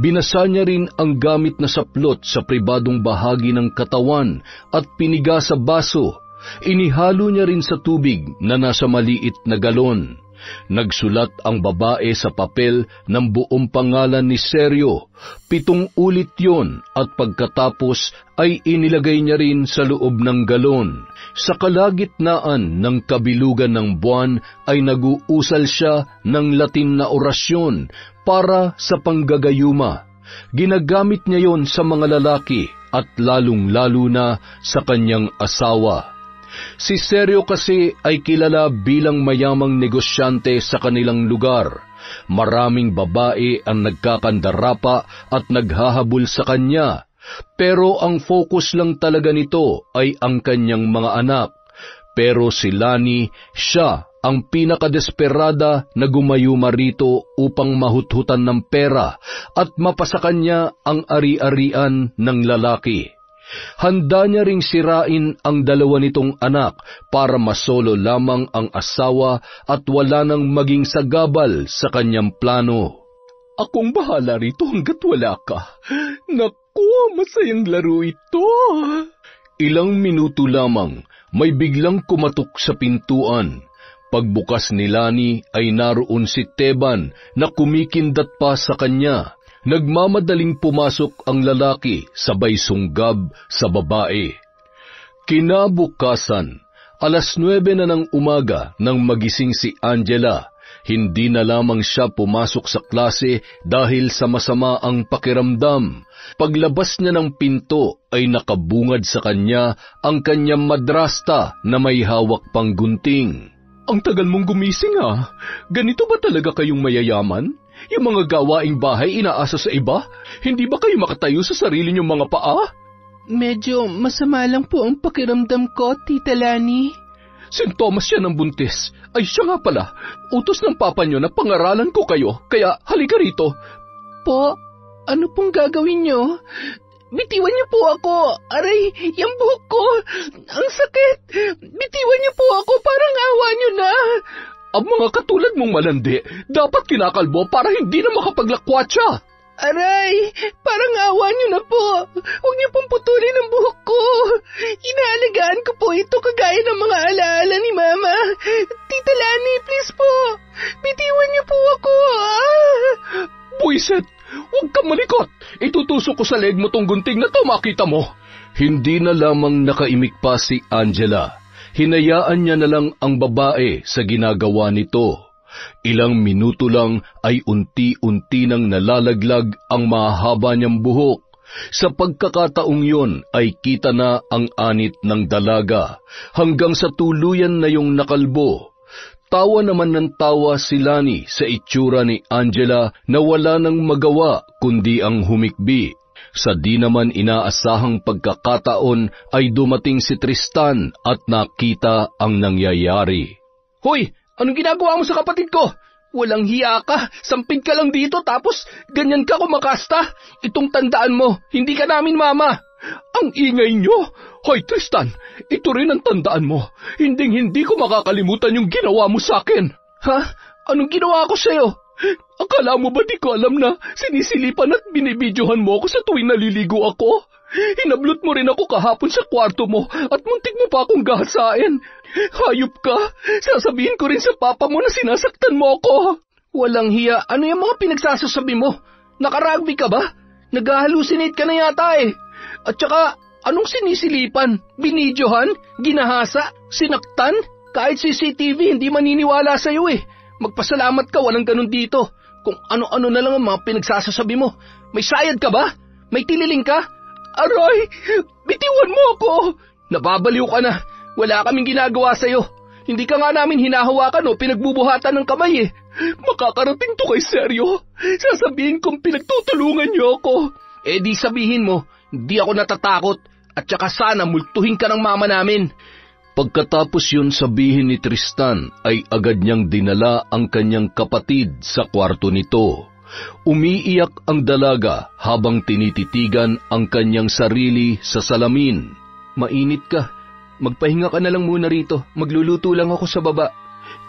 B: Binasa niya rin ang gamit na saplot sa pribadong bahagi ng katawan at piniga sa baso. Inihalo niya rin sa tubig na nasa maliit na galon. Nagsulat ang babae sa papel ng buong pangalan ni Sergio. 7 ulit yon at pagkatapos ay inilagay niya rin sa loob ng galon. Sa kalagitnaan ng kabilugan ng buwan ay nag-uusal siya ng Latin na orasyon para sa panggagayuma. Ginagamit niya yon sa mga lalaki at lalong-lalo na sa kanyang asawa. Si Sergio kasi ay kilala bilang mayamang negosyante sa kanilang lugar. Maraming babae ang nagkakandarapa at naghahabol sa kanya. Pero ang focus lang talaga nito ay ang kanyang mga anak. Pero si Lani, siya ang pinakadesperada na gumayuma rito upang mahuthutan ng pera at mapasakan niya ang ari-arian ng lalaki. Handa niya ring sirain ang 2 nitong anak para masolo lamang ang asawa at wala nang maging sagabal sa kanyang plano.
A: Akong bahala rito hanggat wala ka. Naku, masayang laro ito.
B: Ilang minuto lamang, may biglang kumatok sa pintuan. Pagbukas ni Lani ay naroon si Teban na kumikindat pa sa kanya. Nagmamadaling pumasok ang lalaki sabay sunggab sa babae. Kinabukasan, 9:00 na ng umaga nang magising si Angela. Hindi na lamang siya pumasok sa klase dahil sa masama ang pakiramdam. Paglabas niya ng pinto ay nakabungad sa kanya ang kanyang madrasta na may hawak pang gunting.
A: Ang tagal mong gumising Ganito ba talaga kayong mayayaman? Yung mga gawaing bahay inaasa sa iba? Hindi ba kayo makatayo sa sarili niyong mga paa?
C: Medyo masama lang po ang pakiramdam ko, Tita Lani.
A: St. Thomas yan ang buntis. Ay siya nga pala, utos ng papa niyo na pangaralan ko kayo, kaya halika rito.
C: Po, ano pong gagawin niyo? Bitiwan niyo po ako. Aray, yung buhok ko. Ang sakit. Bitiwan niyo po ako. Parang awa niyo na.
A: Ang mga katulad mong malandi, dapat kinakalbo para hindi na makapaglakwatsa.
C: Aray, parang awa niyo na po. Huwag niyo pong putulin ang buhok ko. Inaalagaan ko po ito kagaya ng mga alaala ni Mama. Tita Lani, please po. Bitiwan niyo po ako.
A: Buiset, huwag kang malikot. Itutusok ko sa leg mo tong gunting na to, makita mo.
B: Hindi na lamang nakaimik pa si Angela. Hinayaan niya na lang ang babae sa ginagawa nito. Ilang minuto lang ay unti-unti nang nalalaglag ang mahaba niyang buhok. Sa pagkakataong yon ay kita na ang anit ng dalaga hanggang sa tuluyan na yung nakalbo. Tawa naman ng tawa si Lani sa itsura ni Angela na wala nang magawa kundi ang humikbi. Sa di naman inaasahang pagkakataon ay dumating si Tristan at nakita ang nangyayari.
A: Hoy! Anong ginagawa mo sa kapatid ko? Walang hiya ka, sampid ka lang dito tapos ganyan ka kumakasta. Itong tandaan mo, hindi ka namin mama. Ang ingay nyo! Hoy Tristan, ito rin ang tandaan mo. Hindi ko makakalimutan yung ginawa mo sa akin. Ha? Anong ginawa ko sa'yo? Akala mo ba di ko alam na sinisilipan at binibidyohan mo ako sa tuwing naliligo ako? Hinablot mo rin ako kahapon sa kwarto mo at muntik mo pa akong gahasain. Hayop ka! Sasabihin ko rin sa papa mo na sinasaktan mo ako. Walang hiya, ano yung mga pinagsasasabi mo? Nakarugby ka ba? Nag-hallucinate ka na yata eh. At saka, anong sinisilipan? Binidyohan? Ginahasa? Sinaktan? Kahit CCTV hindi maniniwala sa'yo eh. Magpasalamat ka, walang ganun dito. Kung ano-ano na lang ang mga pinagsasasabi mo. May sayad ka ba? May tililing ka? Aray! Bitiwan mo ako! Nababaliw ka na. Wala kaming ginagawa sa'yo. Hindi ka nga namin hinahawakan o pinagbubuhatan ng kamay eh. Makakarating to kay Seryo. Sasabihin kong pinagtutulungan niyo ako. Eh di sabihin mo, di ako natatakot at saka sana multuhin ka ng mama namin.
B: Pagkatapos yun sabihin ni Tristan ay agad niyang dinala ang kanyang kapatid sa kwarto nito. Umiiyak ang dalaga habang tinititigan ang kanyang sarili sa salamin.
A: Mainit ka. Magpahinga ka na lang muna rito. Magluluto lang ako sa baba.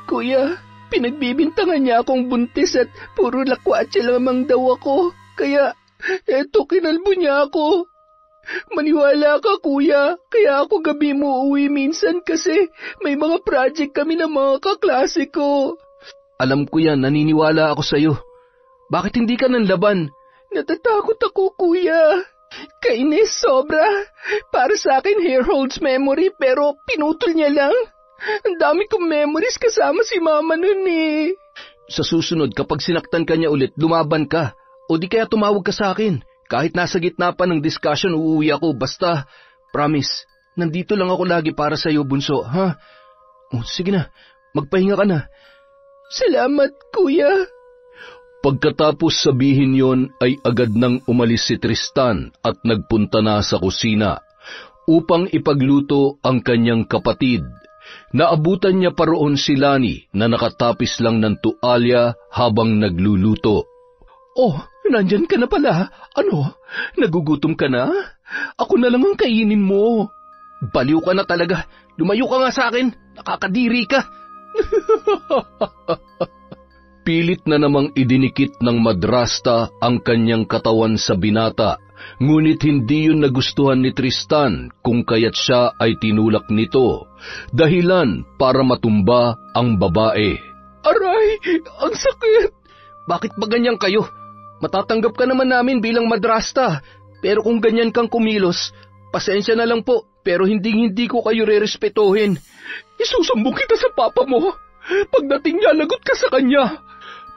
C: Kuya, pinagbibintangan niya akong buntis at puro lakwatsa lamang daw ako. Kaya, eto kinalbo niya ako. Maniwala ka, kuya. Kaya ako gabi mo uwi minsan kasi may mga project kami ng mga kaklase ko.
A: Alam ko yan, naniniwala ako sa'yo. Bakit hindi ka nanlaban?
C: Natatakot ako, kuya. Kainis, sobra. Para sa akin, hair holds memory pero pinutol niya lang. Ang dami kong memories kasama si mama nun eh.
A: Sa susunod, kapag sinaktan ka niya ulit, lumaban ka. O di kaya tumawag ka sa akin. Kahit nasa gitna pa ng discussion, uuwi ako. Basta, promise, nandito lang ako lagi para sa iyo, bunso, ha? O, sige na, magpahinga ka na.
C: Salamat, kuya.
B: Pagkatapos sabihin yon ay agad nang umalis si Tristan at nagpunta na sa kusina upang ipagluto ang kanyang kapatid. Naabutan niya pa roon si Lani na nakatapis lang ng tualya habang nagluluto.
A: Oh, nandyan ka na pala. Ano, nagugutom ka na? Ako na lang ang kainin mo. Baliw ka na talaga. Lumayo ka nga sa akin. Nakakadiri ka.
B: Pilit na namang idinikit ng madrasta ang kanyang katawan sa binata, ngunit hindi yun nagustuhan ni Tristan kung kaya't siya ay tinulak nito, dahilan para matumba ang babae.
A: Aray, ang sakit! Bakit ba ganyan kayo? Matatanggap ka naman namin bilang madrasta, pero kung ganyan kang kumilos, pasensya na lang po, pero hindi ko kayo rerespetuhin. Isusumbong kita sa papa mo. Pagdating niya, lagot ka sa kanya.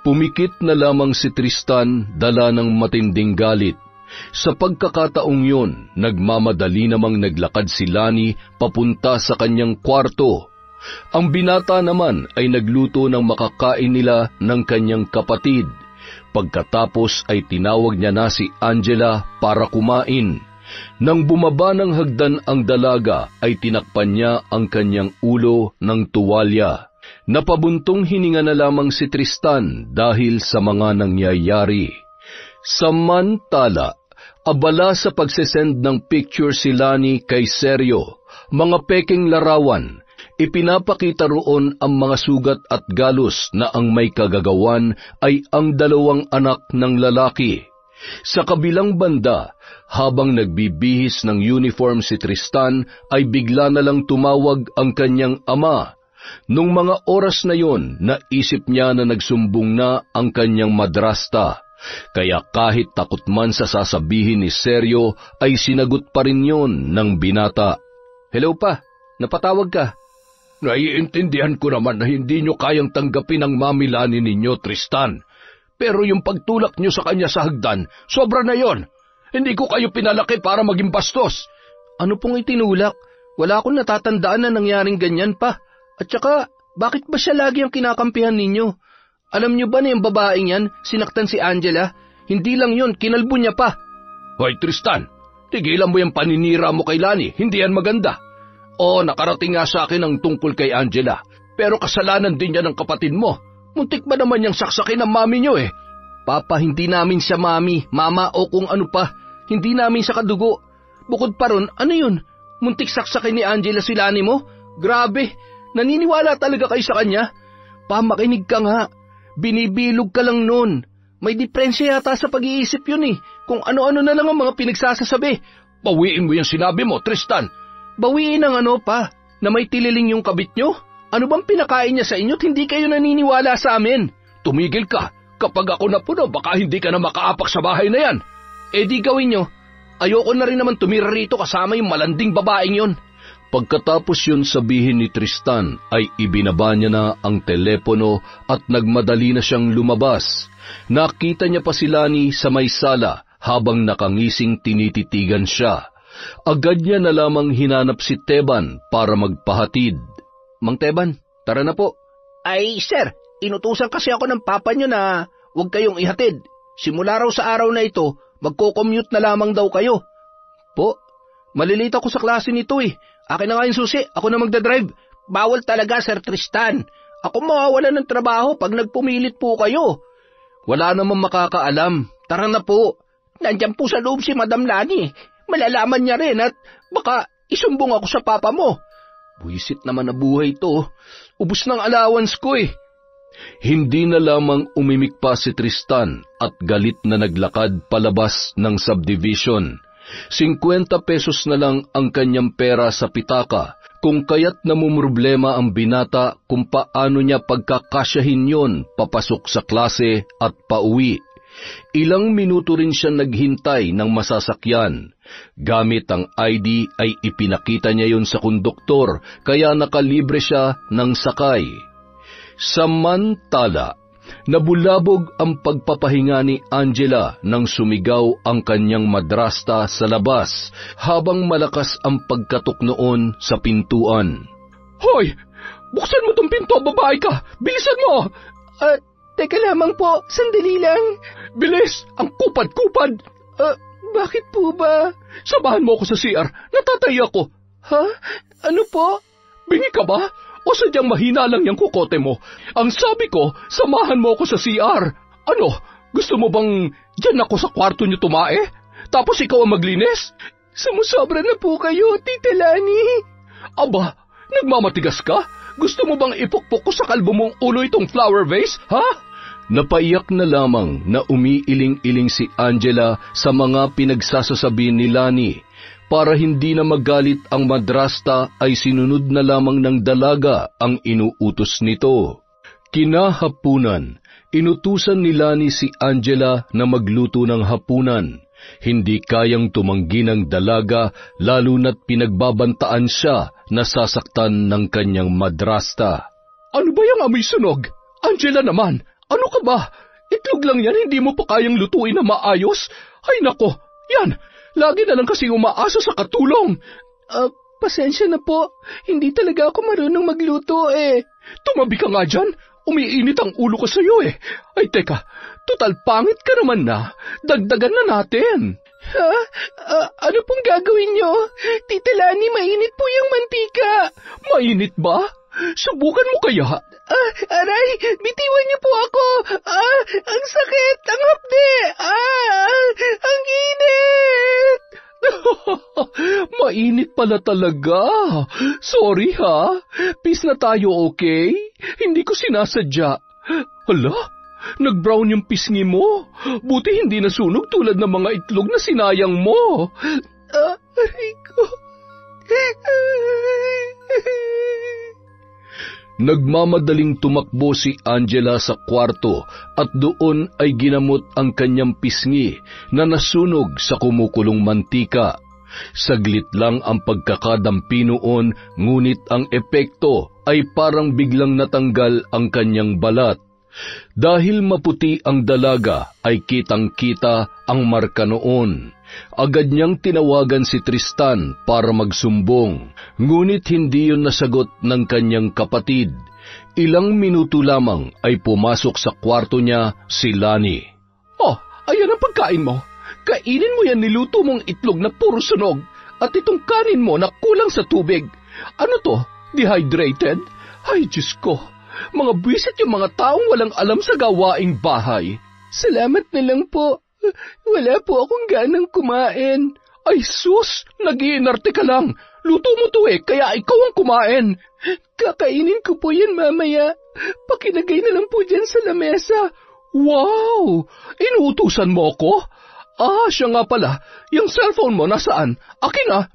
B: Pumikit na lamang si Tristan, dala ng matinding galit. Sa pagkakataong yon, nagmamadali namang naglakad si Lani papunta sa kanyang kwarto. Ang binata naman ay nagluto ng makakain nila ng kanyang kapatid. Pagkatapos ay tinawag niya na si Angela para kumain. Nang bumaba ng hagdan ang dalaga ay tinakpan niya ang kanyang ulo ng tuwalya. Napabuntong hininga na lamang si Tristan dahil sa mga nangyayari. Samantala, abala sa pagsesend ng picture si Lani kay Sergio, mga peking larawan. Ipinapakita roon ang mga sugat at galos na ang may kagagawan ay ang dalawang anak ng lalaki. Sa kabilang banda, habang nagbibihis ng uniform si Tristan, ay bigla na lang tumawag ang kanyang ama. Nung mga oras na yon, naisip niya na nagsumbong na ang kanyang madrasta. Kaya kahit takot man sa sasabihin ni Sergio, ay sinagot pa rin yon ng binata.
A: Hello pa, napatawag ka.
B: Naiintindihan ko naman na hindi nyo kayang tanggapin ang Mami Lani ninyo, Tristan. Pero yung pagtulak nyo sa kanya sa hagdan, sobra na yon. Hindi ko kayo pinalaki para maging bastos.
A: Ano pong itinulak? Wala akong natatandaan na nangyaring ganyan pa. At saka, bakit ba siya lagi ang kinakampihan ninyo? Alam nyo ba na yung babaeng yan, sinaktan si Angela? Hindi lang yon, kinalbo niya pa.
B: Hoy Tristan, tigilan mo yung paninira mo kay Lani, hindi yan maganda. Nakarating nga sa akin ang tungkol kay Angela, pero kasalanan din niya ng kapatid mo. Muntik ba naman niyang saksakin ang mami niyo eh?
A: Papa, hindi namin siya mami, mama o kung ano pa. Hindi namin siya kadugo. Bukod pa ron, ano yun? Muntik saksakin ni Angela si Lani mo? Grabe, naniniwala talaga kayo sa kanya? Pa, makinig ka nga. Binibilog ka lang nun. May diferensya yata sa pag-iisip yun eh. Kung ano-ano na lang ang mga pinagsasasabi.
B: Bawiin mo yung sinabi mo, Tristan.
A: Bawiin ang ano pa, na may tililing yung kabit nyo? Ano bang pinakain niya sa inyo't hindi kayo naniniwala sa amin?
B: Tumigil ka. Kapag ako napuno, baka hindi ka na makaapak sa bahay na yan.
A: Di gawin nyo. Ayoko na rin naman tumira rito kasama yung malanding babaeng yon.
B: Pagkatapos yun sabihin ni Tristan, ay ibinaba niya na ang telepono at nagmadali na siyang lumabas. Nakita niya pa si Lani sa may sala habang nakangising tinititigan siya. Agad niya na lamang hinanap si Teban para magpahatid.
A: Mang Teban, tara na po.
D: Ay, sir, inutusan kasi ako ng papa nyo na huwag kayong ihatid. Simula raw sa araw na ito, magko-commute na lamang daw kayo.
A: Po, malilita ko sa klase nito eh. Akin na nga yung susi, ako na magdadrive.
D: Bawal talaga, Sir Tristan. Ako mawawala ng trabaho pag nagpumilit po kayo.
A: Wala namang makakaalam. Tara na po.
D: Nandiyan po sa loob si Madam Lani. Malalaman niya rin at baka isumbong ako sa papa mo.
A: Buwisit naman na buhay to. Ubus ng allowance ko eh.
B: Hindi na lamang umimik pa si Tristan at galit na naglakad palabas ng subdivision. 50 pesos na lang ang kanyang pera sa pitaka, kung kaya't namumroblema ang binata kung paano niya pagkakasyahin yon papasok sa klase at pauwi. Ilang minuto rin siya naghintay ng masasakyan. Gamit ang ID ay ipinakita niya yon sa konduktor, kaya nakalibre siya ng sakay. Samantala, nabulabog ang pagpapahinga ni Angela nang sumigaw ang kanyang madrasta sa labas habang malakas ang pagkatok noon sa pintuan.
A: Hoy! Buksan mo tong pinto, babae ka! Bilisan mo! Teka lamang po, sandali lang.
B: Bilis! Ang kupad-kupad!
A: Bakit po ba?
B: Samahan mo ako sa CR. Natatay ako.
A: Ha? Ano po?
B: Bingi ka ba? O sadyang mahina lang yung kukote mo? Ang sabi ko, samahan mo ako sa CR. Ano? Gusto mo bang dyan ako sa kwarto niyo tumae? Tapos ikaw ang maglinis?
A: Sumusobra na po kayo, Tita Lani.
B: Aba, nagmamatigas ka? Gusto mo bang ipukpok ko sa kalbo mong ulo itong flower vase, ha? Napaiyak na lamang na umiiling-iling si Angela sa mga pinagsasasabi ni Lani. Para hindi na magalit ang madrasta ay sinunod na lamang ng dalaga ang inuutos nito. Kinahapunan, inutusan ni Lani si Angela na magluto ng hapunan. Hindi kayang tumanggi ng dalaga lalo na't pinagbabantaan siya na sasaktan ng kanyang madrasta. Ano ba yung amoy sunog? Angela naman, ano ka ba? Itlog lang yan, hindi mo pa kayang lutuin na maayos? Ay nako, yan, lagi na lang kasi umaasa sa katulong.
A: Pasensya na po, hindi talaga ako marunong magluto eh.
B: Tumabi ka nga dyan, umiinit ang ulo ko sa'yo eh. Ay teka, total pangit ka naman na, dagdagan na natin.
C: Ha? Ano pong gagawin nyo? Tita Lani, mainit po yung mantika.
A: Mainit ba? Subukan mo kaya?
C: Aray, bitiwan niyo po ako. Ang sakit, ang hapde. Ang init.
A: Mainit pala talaga. Sorry ha. Peace na tayo, okay? Hindi ko sinasadya. Hala, nag-brown yung pisngi mo. Buti hindi nasunog tulad ng mga itlog na sinayang mo.
C: Aray ko.
B: Nagmamadaling tumakbo si Angela sa kwarto at doon ay ginamot ang kanyang pisngi na nasunog sa kumukulong mantika. Saglit lang ang pagkakadampi noon, ngunit ang epekto ay parang biglang natanggal ang kanyang balat. Dahil maputi ang dalaga ay kitang-kita ang marka noon. Agad niyang tinawagan si Tristan para magsumbong, ngunit hindi yun nasagot ng kanyang kapatid. Ilang minuto lamang ay pumasok sa kwarto niya si Lani.
A: Oh, ayan ang pagkain mo. Kainin mo yan niluto mong itlog na puro sunog at itong kanin mo na kulang sa tubig. Ano to? Dehydrated? Ay, Diyos ko. Mga buwisit yung mga taong walang alam sa gawaing bahay.
C: Salamat na lang po. Wala po akong ganang kumain.
A: Ay sus, nag-iinarte ka lang. Luto mo to kaya ikaw ang kumain.
C: Kakainin ko po yan mamaya. Pakinagay na lang po dyan sa lamesa.
A: Wow! Inuutusan mo ako? Siya nga pala. Yung cellphone mo nasaan? Akin ah.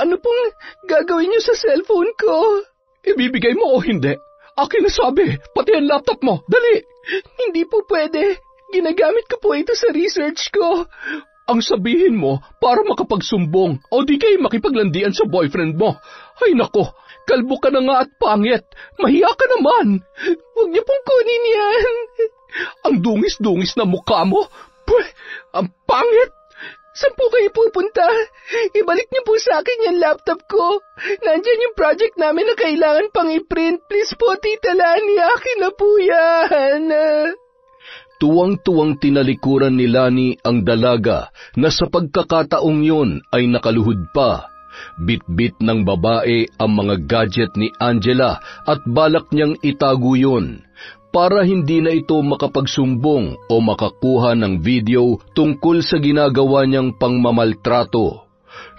C: Ano pong gagawin niyo sa cellphone ko?
A: Ibibigay mo o hindi? Akin na sabi, pati ang laptop mo. Dali!
C: Hindi po pwede. Ginagamit ko po ito sa research ko.
A: Ang sabihin mo para makapagsumbong o di kayo makipaglandian sa boyfriend mo. Ay nako, kalbo ka na nga at pangit. Mahiya ka naman.
C: Huwag niyo pong kunin yan.
A: Ang dungis-dungis na mukha mo. Pweh, ang pangit.
C: Saan po kayo pupunta? Ibalik niyo po sa akin yung laptop ko. Nandyan yung project namin na kailangan pang i-print. Please po, Tita Lani, akin na po yan.
B: Tuwang-tuwang tinalikuran ni Lani ang dalaga na sa pagkakataong yun ay nakaluhod pa. Bit-bit ng babae ang mga gadget ni Angela at balak niyang itago yun para hindi na ito makapagsumbong o makakuha ng video tungkol sa ginagawa niyang pangmamaltrato.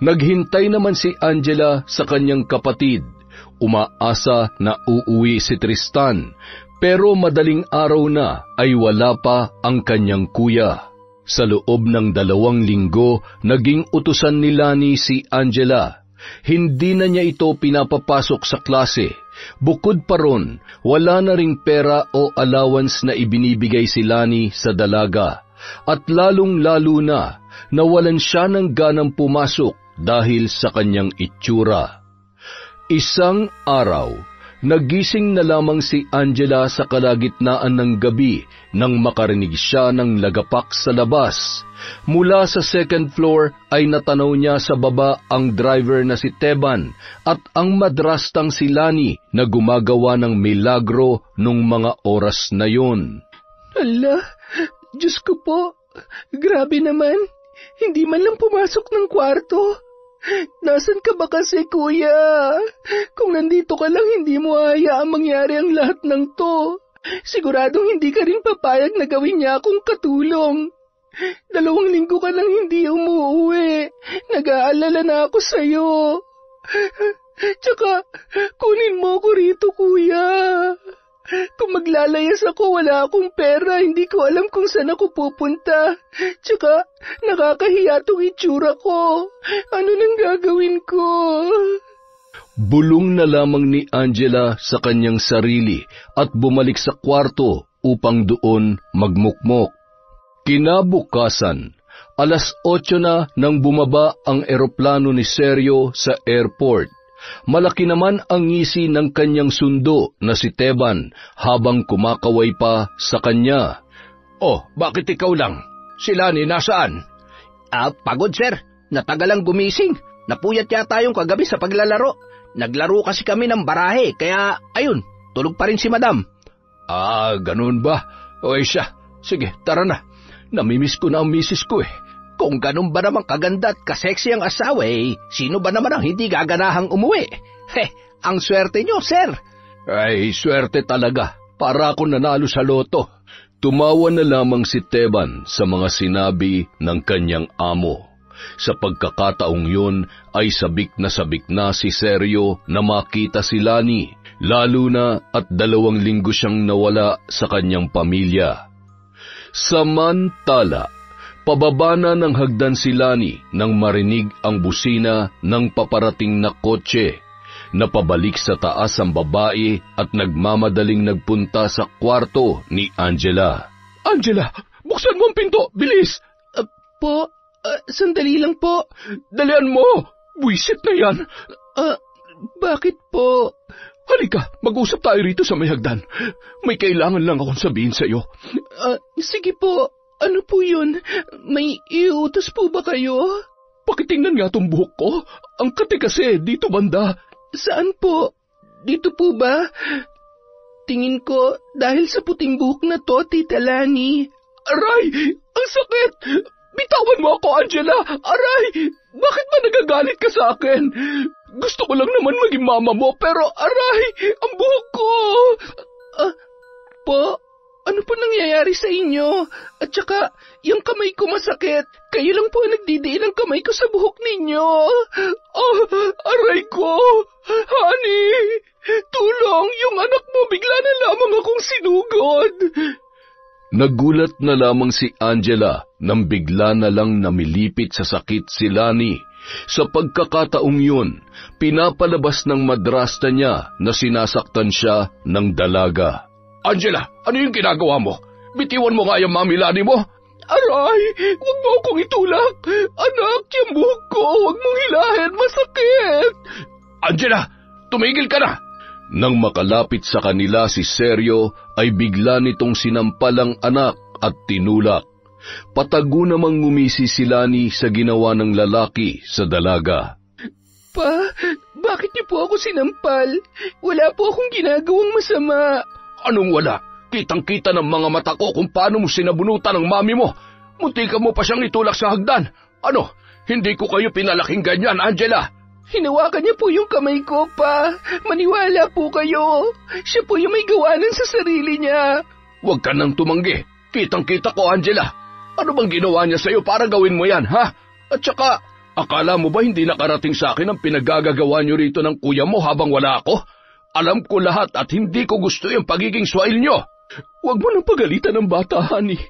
B: Naghintay naman si Angela sa kanyang kapatid. Umaasa na uuwi si Tristan. Pero madaling araw na ay wala pa ang kanyang kuya. Sa loob ng 2 linggo, naging utusan ni Lani si Angela. Hindi na niya ito pinapapasok sa klase. Bukod pa ron, wala na ring pera o allowance na ibinibigay si Lani sa dalaga. At lalong-lalo na, nawalan siya ng ganang pumasok dahil sa kanyang itsura. Isang araw, nagising na lamang si Angela sa kalagitnaan ng gabi nang makarinig siya ng lagapak sa labas. Mula sa 2nd floor ay natanaw niya sa baba ang driver na si Teban at ang madrastang si Lani na gumagawa ng milagro nung mga oras na yun.
C: Ala, Diyos ko po, grabe naman, hindi man lang pumasok ng kwarto. Nasaan ka ba kasi, kuya? Kung nandito ka lang, hindi mo hayaang mangyari ang lahat ng to. Siguradong hindi ka rin papayag na gawin niya akong katulong. 2 linggo ka nang hindi umuuwi. Nag-aalala na ako sa'yo. Tsaka, kunin mo ko rito, kuya. Kung maglalayas ako, wala akong pera, hindi ko alam kung saan ako pupunta. Tsaka, nakakahiya tong itsura ko. Ano nang gagawin ko?
B: Bulong na lamang ni Angela sa kanyang sarili at bumalik sa kwarto upang doon magmukmok. Kinabukasan, 8:00 na nang bumaba ang eroplano ni Sergio sa airport. Malaki naman ang ngisi ng kanyang sundo na si Teban habang kumakaway pa sa kanya.
A: Oh, bakit ikaw lang? Si Lani nasaan?
D: Pagod sir. Natagalang gumising. Napuyat yata yung kagabi sa paglalaro. Naglaro kasi kami ng barahe, kaya ayun, tulog pa rin si madam.
A: Ganun ba? O siya, sige, tara na. Namimiss ko na ang misis ko .
D: Kung ganun ba naman kaganda at kaseksi ang asawa sino ba naman ang hindi gaganahang umuwi? Ang swerte nyo, sir.
B: Ay, swerte talaga. Para ako nanalo sa loto. Tumawa na lamang si Teban sa mga sinabi ng kanyang amo. Sa pagkakataong yun ay sabik na si Sergio na makita si Lani, lalo na at 2 linggo siyang nawala sa kanyang pamilya. Samantala, pababa na ng hagdan si Lani nang marinig ang busina ng paparating na kotse. Napabalik sa taas ang babae at nagmamadaling nagpunta sa kwarto ni Angela.
A: Angela, buksan mo ang pinto, bilis!
C: Sandali lang po.
A: Dalian mo! Buisit na yan!
C: Bakit po?
A: Halika, mag-usap tayo rito sa may hagdan. May kailangan lang akong sabihin sa'yo.
C: Sige po. Ano po yun? May iutos po ba kayo?
A: Pakitingnan nga tong buhok ko. Ang kati kasi, dito banda.
C: Saan po? Dito po ba? Tingin ko, dahil sa puting buhok na to, Tita Lani.
A: Aray! Ang sakit! Bitawan mo ako, Angela! Aray! Bakit ba nagagalit ka sa akin? Gusto ko lang naman maging mama mo, pero aray! Ang buhok ko!
C: Ano po nangyayari sa inyo? At saka, yung kamay ko masakit. Kayo lang po nagdidiin ang kamay ko sa buhok ninyo.
A: Aray ko! Honey! Tulong! Yung anak mo bigla na lamang akong sinugod!
B: Nagulat na lamang si Angela nang bigla na lang namilipit sa sakit si Lani. Sa pagkakataong yun, pinapalabas ng madrasta niya na sinasaktan siya ng dalaga.
A: Angela, ano yung ginagawa mo? Bitiwan mo nga yung mami Lani mo. Aray, huwag mo akong itulak. Anak, yung buhok ko, huwag mong hilahin, masakit. Angela, tumigil ka na.
B: Nang makalapit sa kanila si Sergio ay bigla nitong sinampal ang anak at tinulak. Patago namang ngumisi si Lani sa ginawa ng lalaki sa dalaga.
C: Bakit niyo po ako sinampal? Wala po akong ginagawang masama.
A: Anong wala? Kitang-kita ng mga mata ko kung paano mo sinabunutan ng mami mo. Muntikan mo pa siyang itulak sa hagdan. Ano? Hindi ko kayo pinalaking ganyan, Angela.
C: Hinawakan niya po yung kamay ko, Pa. Maniwala po kayo. Siya po yung may gawanan sa sarili niya.
A: Huwag ka nang tumanggi. Kitang-kita ko, Angela. Ano bang ginawa niya sa'yo para gawin mo yan, ha? At saka, akala mo ba hindi nakarating sa akin ang pinaggagawa niyo rito ng kuya mo habang wala ako? Alam ko lahat at hindi ko gusto yung pagiging swail niyo. Huwag mo nang pagalitan ng bata, honey.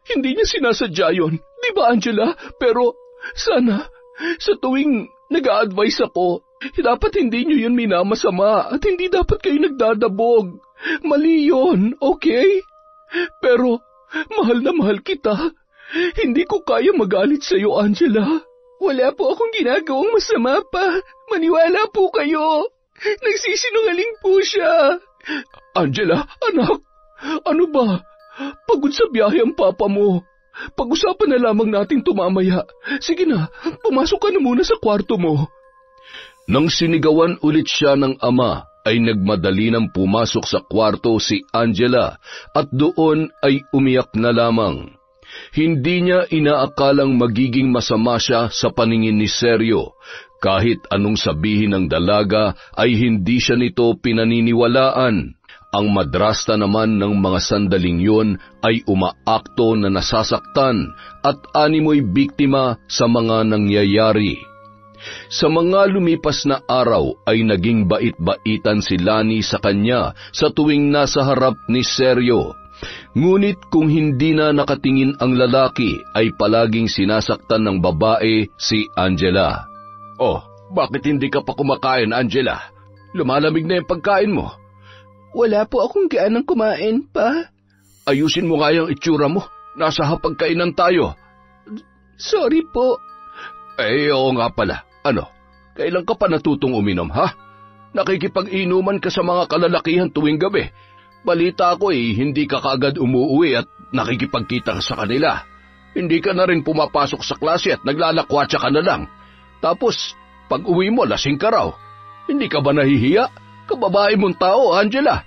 A: Hindi niya sinasadya yun. Di ba, Angela? Pero, sana, sa tuwing nag-a-advise ako, dapat hindi niyo yun minamasama at hindi dapat kayo nagdadabog. Mali yun, okay? Pero, mahal na mahal kita. Hindi ko kaya magalit sa iyo, Angela.
C: Wala po akong ginagawang masama, Pa. Maniwala po kayo. Nagsisinungaling po siya.
A: Angela, anak, ano ba? Pagod sa biyahe ang papa mo. Pag-usapan na lamang natin tumamaya. Sige na, pumasok ka na muna sa kwarto mo.
B: Nang sinigawan ulit siya ng ama, ay nagmadali nang pumasok sa kwarto si Angela at doon ay umiyak na lamang. Hindi niya inaakalang magiging masama siya sa paningin ni Sergio. Kahit anong sabihin ng dalaga ay hindi siya nito pinaniniwalaan. Ang madrasta naman ng mga sandaling yun ay umaakto na nasasaktan at animoy biktima sa mga nangyayari. Sa mga lumipas na araw ay naging bait-baitan si Lani sa kanya sa tuwing nasa harap ni Sergio. Ngunit kung hindi na nakatingin ang lalaki ay palaging sinasaktan ng babae si Angela.
A: Oh, bakit hindi ka pa kumakain, Angela? Lumalamig na yung pagkain mo.
C: Wala po akong gaanang kumain, Pa.
A: Ayusin mo nga yung itsura mo. Nasa hapagkainan tayo.
C: Sorry po.
A: Oo nga pala. Ano, kailan ka pa natutong uminom, ha? Nakikipag-inuman ka sa mga kalalakihan tuwing gabi. Balita ko hindi ka kaagad umuwi at nakikipagkita ka sa kanila. Hindi ka na rin pumapasok sa klase at naglalakwatsa ka na lang. Tapos, pag uwi mo, lasing ka raw. Hindi ka ba nahihiya? Kababae mong tao, Angela.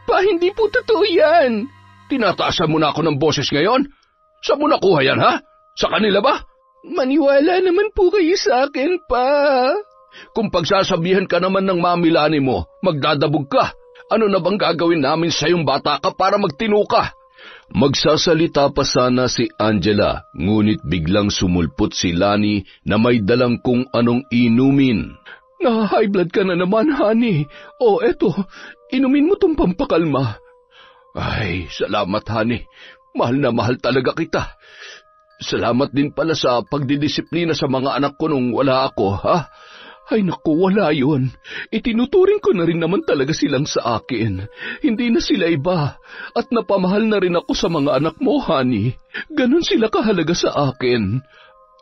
C: Pa, hindi po totoo yan.
A: Tinataasan mo na ako ng boses ngayon? Saan mo nakuha yan, ha? Sa kanila ba?
C: Maniwala naman po kayo sa akin, Pa.
B: Kung pagsasabihan ka naman ng mami Lani mo, magdadabog ka. Ano na bang gagawin namin sa iyong bata ka para magtino ka? Magsasalita pa sana si Angela, ngunit biglang sumulpot si Lani na may dalang kung anong inumin.
A: Na-high blood ka na naman, honey. O eto, inumin mo tong pampakalma.
B: Ay, salamat, honey. Mahal na mahal talaga kita. Salamat din pala sa pagdidisiplina sa mga anak ko nung wala ako, ha?
A: Ay naku, wala yun. Itinuturing ko na rin naman talaga silang sa akin. Hindi na sila iba. At napamahal na rin ako sa mga anak mo, honey. Ganon sila kahalaga sa akin.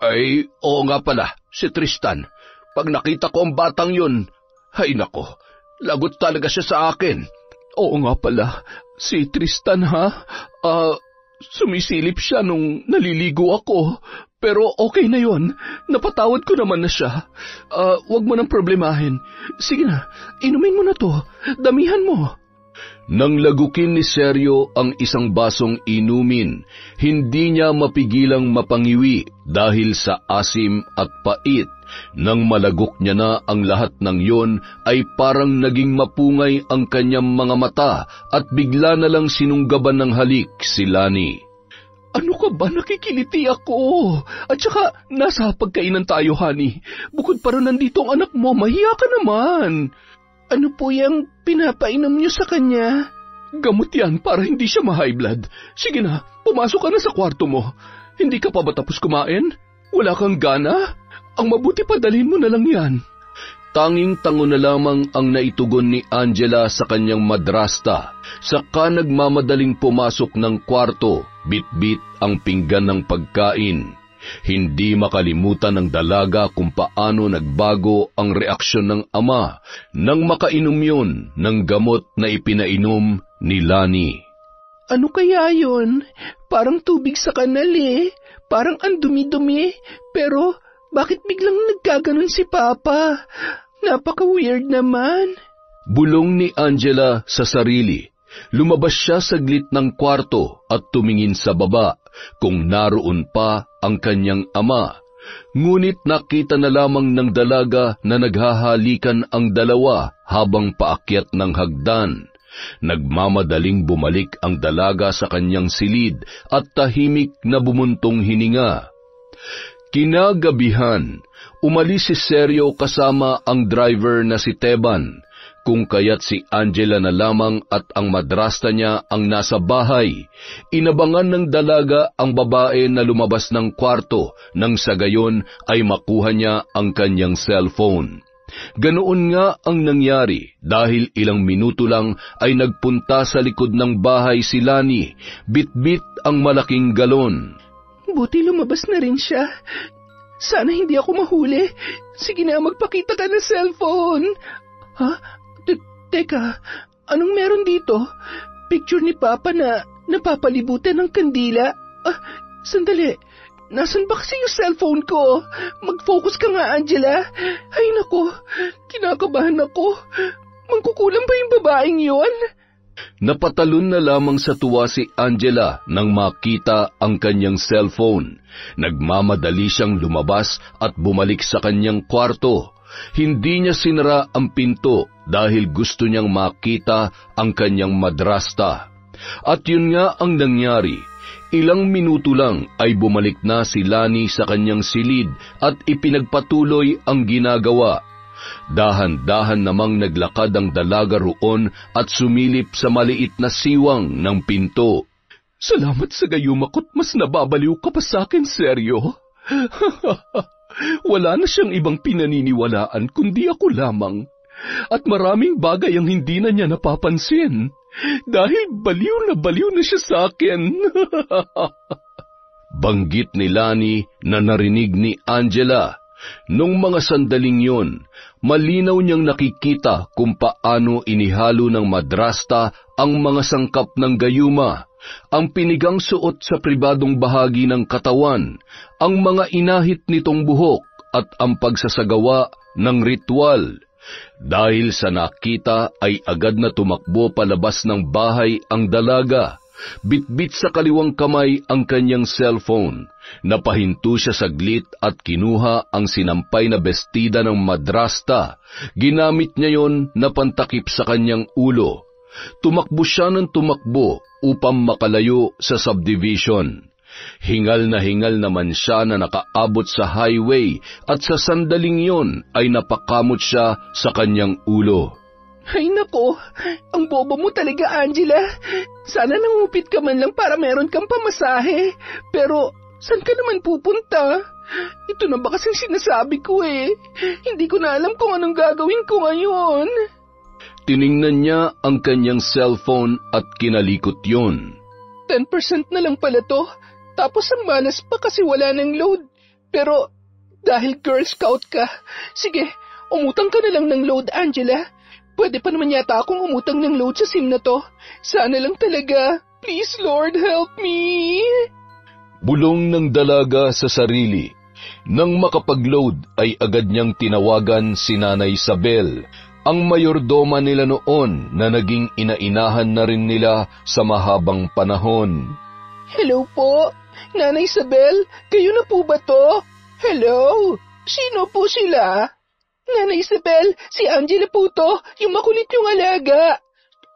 B: Ay, oo nga pala, si Tristan. Pag nakita ko ang batang yun, ay nako, lagot talaga siya sa akin.
A: Oo nga pala, si Tristan ha? Sumisilip siya nung naliligo ako. Pero okay na yon. Napatawad ko naman na siya. Wag mo nang problemahin. Sige na, inumin mo na to. Damihan mo.
B: Nang lagukin ni Sergio ang isang basong inumin, hindi niya mapigilang mapangiwi dahil sa asim at pait. Nang malagok niya na ang lahat ng yon, ay parang naging mapungay ang kanyang mga mata at bigla na lang sinunggaban ng halik si Lani.
A: Ano ka ba? Nakikiliti ako. At saka, nasa pagkainan tayo, honey. Bukod pa rin nandito ang anak mo, mahiya ka naman.
C: Ano po yung pinapainom niyo sa kanya?
A: Gamot yan para hindi siya ma-high blood. Sige na, pumasok ka na sa kwarto mo. Hindi ka pa ba tapos kumain? Wala kang gana? Ang mabuti pa dalhin mo na lang yan.
B: Tanging-tango na lamang ang naitugon ni Angela sa kanyang madrasta. Saka nagmamadaling pumasok ng kwarto, bit-bit ang pinggan ng pagkain. Hindi makalimutan ng dalaga kung paano nagbago ang reaksyon ng ama nang makainom yun ng gamot na ipinainom ni Lani.
C: Ano kaya yun? Parang tubig sa kanal eh. Parang ang dumi-dumi. Pero bakit biglang nagkaganon si Papa? Napaka-weird naman.
B: Bulong ni Angela sa sarili. Lumabas siya saglit ng kwarto at tumingin sa baba kung naroon pa ang kanyang ama. Ngunit nakita na lamang ng dalaga na naghahalikan ang dalawa habang paakyat ng hagdan. Nagmamadaling bumalik ang dalaga sa kanyang silid at tahimik na bumuntong hininga. Kinagabihan, umalis si Sergio kasama ang driver na si Teban, kung kaya't si Angela na lamang at ang madrasta niya ang nasa bahay. Inabangan ng dalaga ang babae na lumabas ng kwarto nang sa gayon ay makuha niya ang kanyang cellphone. Ganoon nga ang nangyari dahil ilang minuto lang ay nagpunta sa likod ng bahay si Lani, bit-bit ang malaking galon.
C: Buti lumabas na rin siya. Sana hindi ako mahuli. Sige na, magpakita ka ng cellphone. Ha? Teka, anong meron dito? Picture ni Papa na napapalibutan ng kandila. Sandali. Nasaan ba kasi yung cellphone ko? Mag-focus ka nga, Angela. Ay nako, kinakabahan ako. Mangkukulang ba yung babaeng yon?
B: Napatalon na lamang sa tuwa si Angela nang makita ang kanyang cellphone. Nagmamadali siyang lumabas at bumalik sa kanyang kwarto. Hindi niya sinara ang pinto dahil gusto niyang makita ang kanyang madrasta. At yun nga ang nangyari. Ilang minuto lang ay bumalik na si Lani sa kanyang silid at ipinagpatuloy ang ginagawa. Dahan-dahan namang naglakad ang dalaga roon at sumilip sa maliit na siwang ng pinto.
A: Salamat sa gayumakot, mas nababaliw ka pa sa akin, Sergio. Wala na siyang ibang pinaniniwalaan kundi ako lamang. At maraming bagay ang hindi na niya napapansin. Dahil baliw na siya sa akin.
B: Banggit ni Lani na narinig ni Angela. Nung mga sandaling yon, malinaw niyang nakikita kung paano inihalo ng madrasta ang mga sangkap ng gayuma, ang pinigang suot sa pribadong bahagi ng katawan, ang mga inahit nitong buhok at ang pagsasagawa ng ritual. Dahil sa nakita ay agad na tumakbo palabas ng bahay ang dalaga. Bitbit sa kaliwang kamay ang kanyang cellphone. Napahinto siya saglit at kinuha ang sinampay na bestida ng madrasta. Ginamit niya yon na pantakip sa kanyang ulo. Tumakbo siya ng tumakbo upang makalayo sa subdivision. Hingal naman siya na nakaabot sa highway at sa sandaling yon ay napakamot siya sa kanyang ulo.
C: Ay nako, ang bobo mo talaga, Angela. Sana nangupit ka man lang para meron kang pamasahe. Pero, saan ka naman pupunta? Ito na ba kasing sinasabi ko eh. Hindi ko na alam kung anong gagawin ko ngayon.
B: Tiningnan niya ang kanyang cellphone at kinalikot yon.
C: 10% na lang pala to. Tapos ang malas pa kasi wala ng load. Pero, dahil Girl Scout ka, sige, umutang ka na lang ng load, Angela. Pwede pa naman yata akong umutang ng load sa SIM na to. Sana lang talaga. Please, Lord, help me.
B: Bulong ng dalaga sa sarili. Nang makapag-load ay agad niyang tinawagan si Nanay Isabel, ang mayordoma nila noon na naging inainahan na rin nila sa mahabang panahon.
C: Hello po, Nanay Isabel, kayo na po ba to? Hello, sino po sila? Nanay Isabel, si Angela po to, yung makulit yung alaga.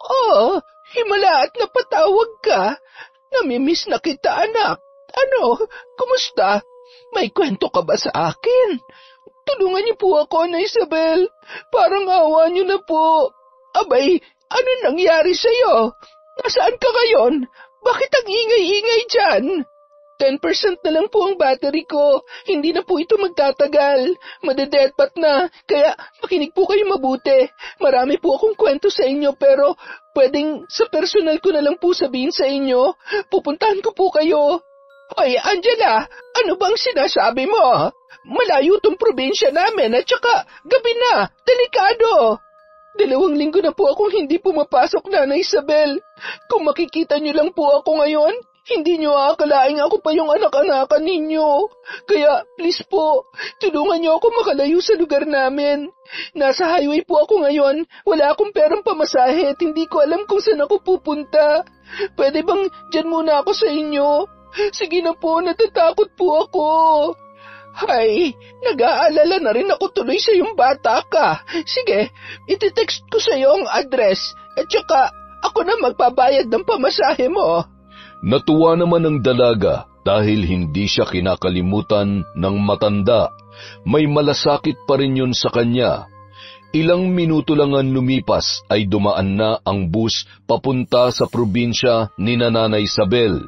C: Oh, himala at napatawag ka. Namimiss na kita, anak. Ano, kumusta? May kwento ka ba sa akin? Tulungan niyo po ako, Nanay Isabel. Parang awa niyo na po. Abay, ano nangyari sa'yo? Nasaan ka ngayon? Bakit ang ingay-ingay dyan? 10% na lang po ang battery ko. Hindi na po ito magtatagal. Madedeadpat na, kaya makinig po kayo mabuti. Marami po akong kwento sa inyo pero pwedeng sa personal ko na lang po sabihin sa inyo. Pupuntahan ko po kayo. Hoy, Angela, ano bang sinasabi mo? Malayo tong probinsya namin at saka gabi na, delikado. 2 linggo na po akong hindi pumapasok, Nanay Isabel. Kung makikita niyo lang po ako ngayon, hindi niyo aakalaing ako pa yung anak-anakan ninyo. Kaya, please po, tulungan niyo ako makalayo sa lugar namin. Nasa highway po ako ngayon, wala akong perang pamasahe at hindi ko alam kung saan ako pupunta. Pwede bang dyan muna ako sa inyo? Sige na po, natatakot po ako. Hay, nag-aalala na rin ako tuloy sa yung bata ka. Sige, iti-text ko sa iyo ang address at saka ako na magbabayad ng pamasahe mo.
B: Natuwa naman ang dalaga dahil hindi siya kinakalimutan ng matanda. May malasakit pa rin yun sa kanya. Ilang minuto lang ang lumipas ay dumaan na ang bus papunta sa probinsya ni Nanay Isabel.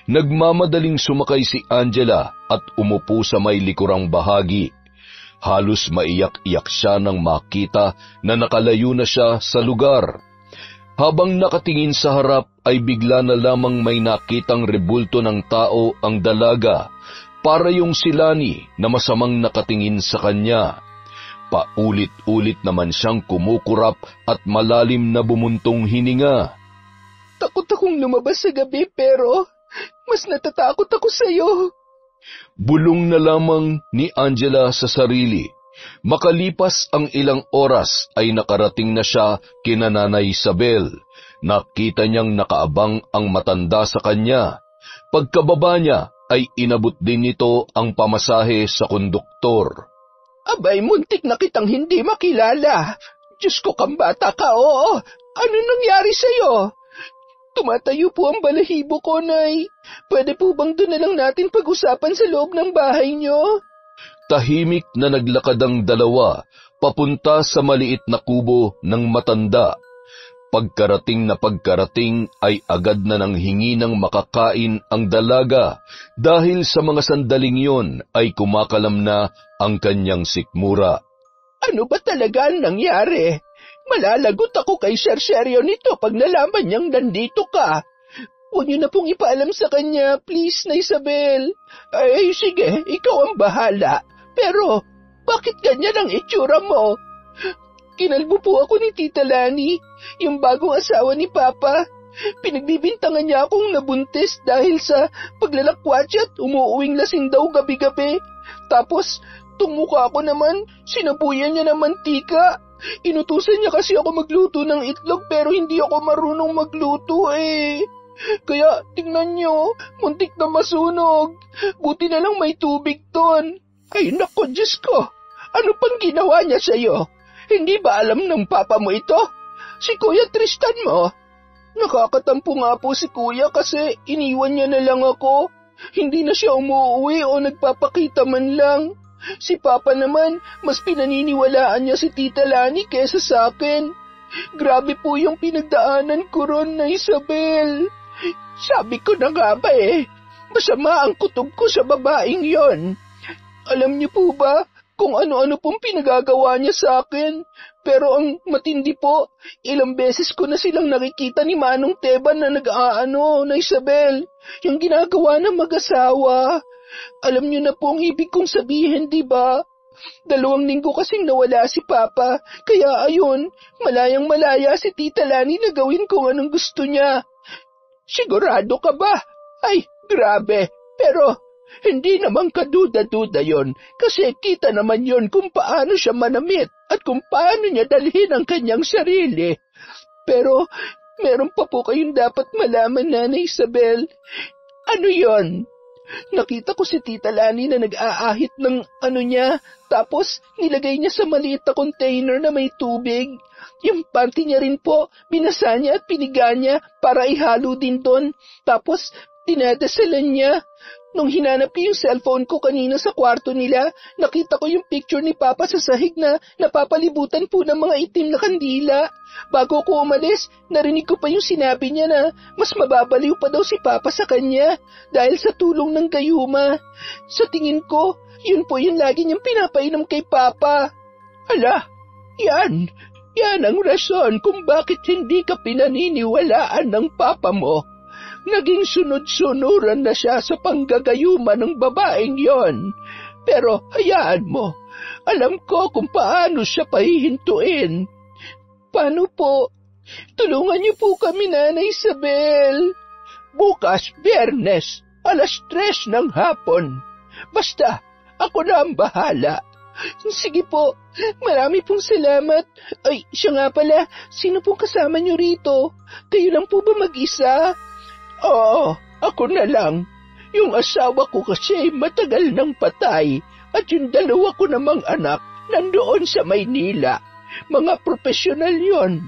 B: Nagmamadaling sumakay si Angela at umupo sa may likurang bahagi. Halos maiyak-iyak siya nang makita na nakalayo na siya sa lugar. Habang nakatingin sa harap ay bigla na lamang may nakitang rebulto ng tao ang dalaga, para yung si Lani na masamang nakatingin sa kanya. Paulit-ulit naman siyang kumukurap at malalim na bumuntong hininga.
C: Takot akong lumabas sa gabi pero mas natatakot ako sa'yo.
B: Bulong na lamang ni Angela sa sarili. Makalipas ang ilang oras ay nakarating na siya kina Nanay Isabel. Nakita niyang nakaabang ang matanda sa kanya. Pagkababa niya ay inabot din nito ang pamasahe sa konduktor.
C: Abay, muntik na kitang hindi makilala. Diyos ko, kambata ka, oo. Ano nangyari sa'yo? Tumatayo po ang balahibo ko, Nay. Pwede po bang doon na lang natin pag-usapan sa loob ng bahay niyo?
B: Tahimik na naglakad ang dalawa, papunta sa maliit na kubo ng matanda. Pagkarating ay agad na nang hingi ng makakain ang dalaga dahil sa mga sandaling yon ay kumakalam na ang kanyang sikmura.
C: Ano ba talaga ang nangyari? Malalagot ako kay Sir Sergio nito pag nalaman niyang nandito ka. Huwag niyo na pong ipaalam sa kanya, please, na Isabel. Ay, sige, ikaw ang bahala. Pero, bakit ganyan ang itsura mo? Kinalbo po ako ni Tita Lani, yung bagong asawa ni Papa. Pinagbibintangan niya akong nabuntis dahil sa paglalakwatsa at umuuwing lasing daw gabi-gabi. Tapos, tungmuka ako naman, sinabuyan niya ng mantika. Inutusan niya kasi ako magluto ng itlog pero hindi ako marunong magluto eh. Kaya tingnan nyo, muntik na masunog. Buti na lang may tubig doon. Ay nako, Diyos ko. Ano pang ginawa niya sa'yo? Hindi ba alam ng papa mo ito? Si Kuya Tristan mo? Nakakatampo nga po si Kuya kasi iniwan niya na lang ako. Hindi na siya umuwi o nagpapakita man lang. Si Papa naman, mas pinaniniwalaan niya si Tita Lani kesa sa akin. Grabe po yung pinagdaanan ko ron na Isabel. Sabi ko na nga ba masama ang kutob ko sa babaeng yon. Alam niyo po ba kung ano-ano pong pinagagawa niya sa akin? Pero ang matindi po, ilang beses ko na silang nakikita ni Manong Teban na nag-aano na Isabel. Yung ginagawa ng mag-asawa. Alam niyo na po ang ibig kong sabihin, di ba? 2 linggo kasing nawala si Papa, kaya ayun, malayang-malaya si Tita Lani na gawin kung anong gusto niya. Sigurado ka ba? Ay, grabe. Pero hindi naman kaduda-duda yon kasi kita naman yon kung paano siya manamit at kung paano niya dalhin ang kanyang sarili. Pero meron pa po kayong dapat malaman, Nanay Isabel. Ano yon? Nakita ko si Tita Lani na nag-aahit ng niya, tapos nilagay niya sa maliit na container na may tubig. Yung panty niya rin po, binasa niya at piniga niya para ihalo din doon. Tapos dinadasalan niya. Nung hinanap ko yung cellphone ko kanina sa kwarto nila, nakita ko yung picture ni Papa sa sahig na napapalibutan po ng mga itim na kandila. Bago ko umalis, narinig ko pa yung sinabi niya na mas mababaliw pa daw si Papa sa kanya dahil sa tulong ng gayuma. Sa tingin ko, yun po yung lagi niyang pinapainom kay Papa. Ala, yan ang rason kung bakit hindi ka pinaniniwalaan ng Papa mo. Naging sunod-sunuran na siya sa panggagayuma ng babaeng yon. Pero hayaan mo, alam ko kung paano siya pahihintuin. Paano po? Tulungan niyo po kami, Nanay Isabel. Bukas, Biyernes, 3:00 ng hapon. Basta, ako na ang bahala. Sige po, marami pong salamat. Ay, siya nga pala, sino pong kasama niyo rito? Kayo lang po ba mag-isa? Oo, ako na lang. Yung asawa ko kasi matagal nang patay at yung 2 ko namang anak nandoon sa Maynila. Mga profesional yon.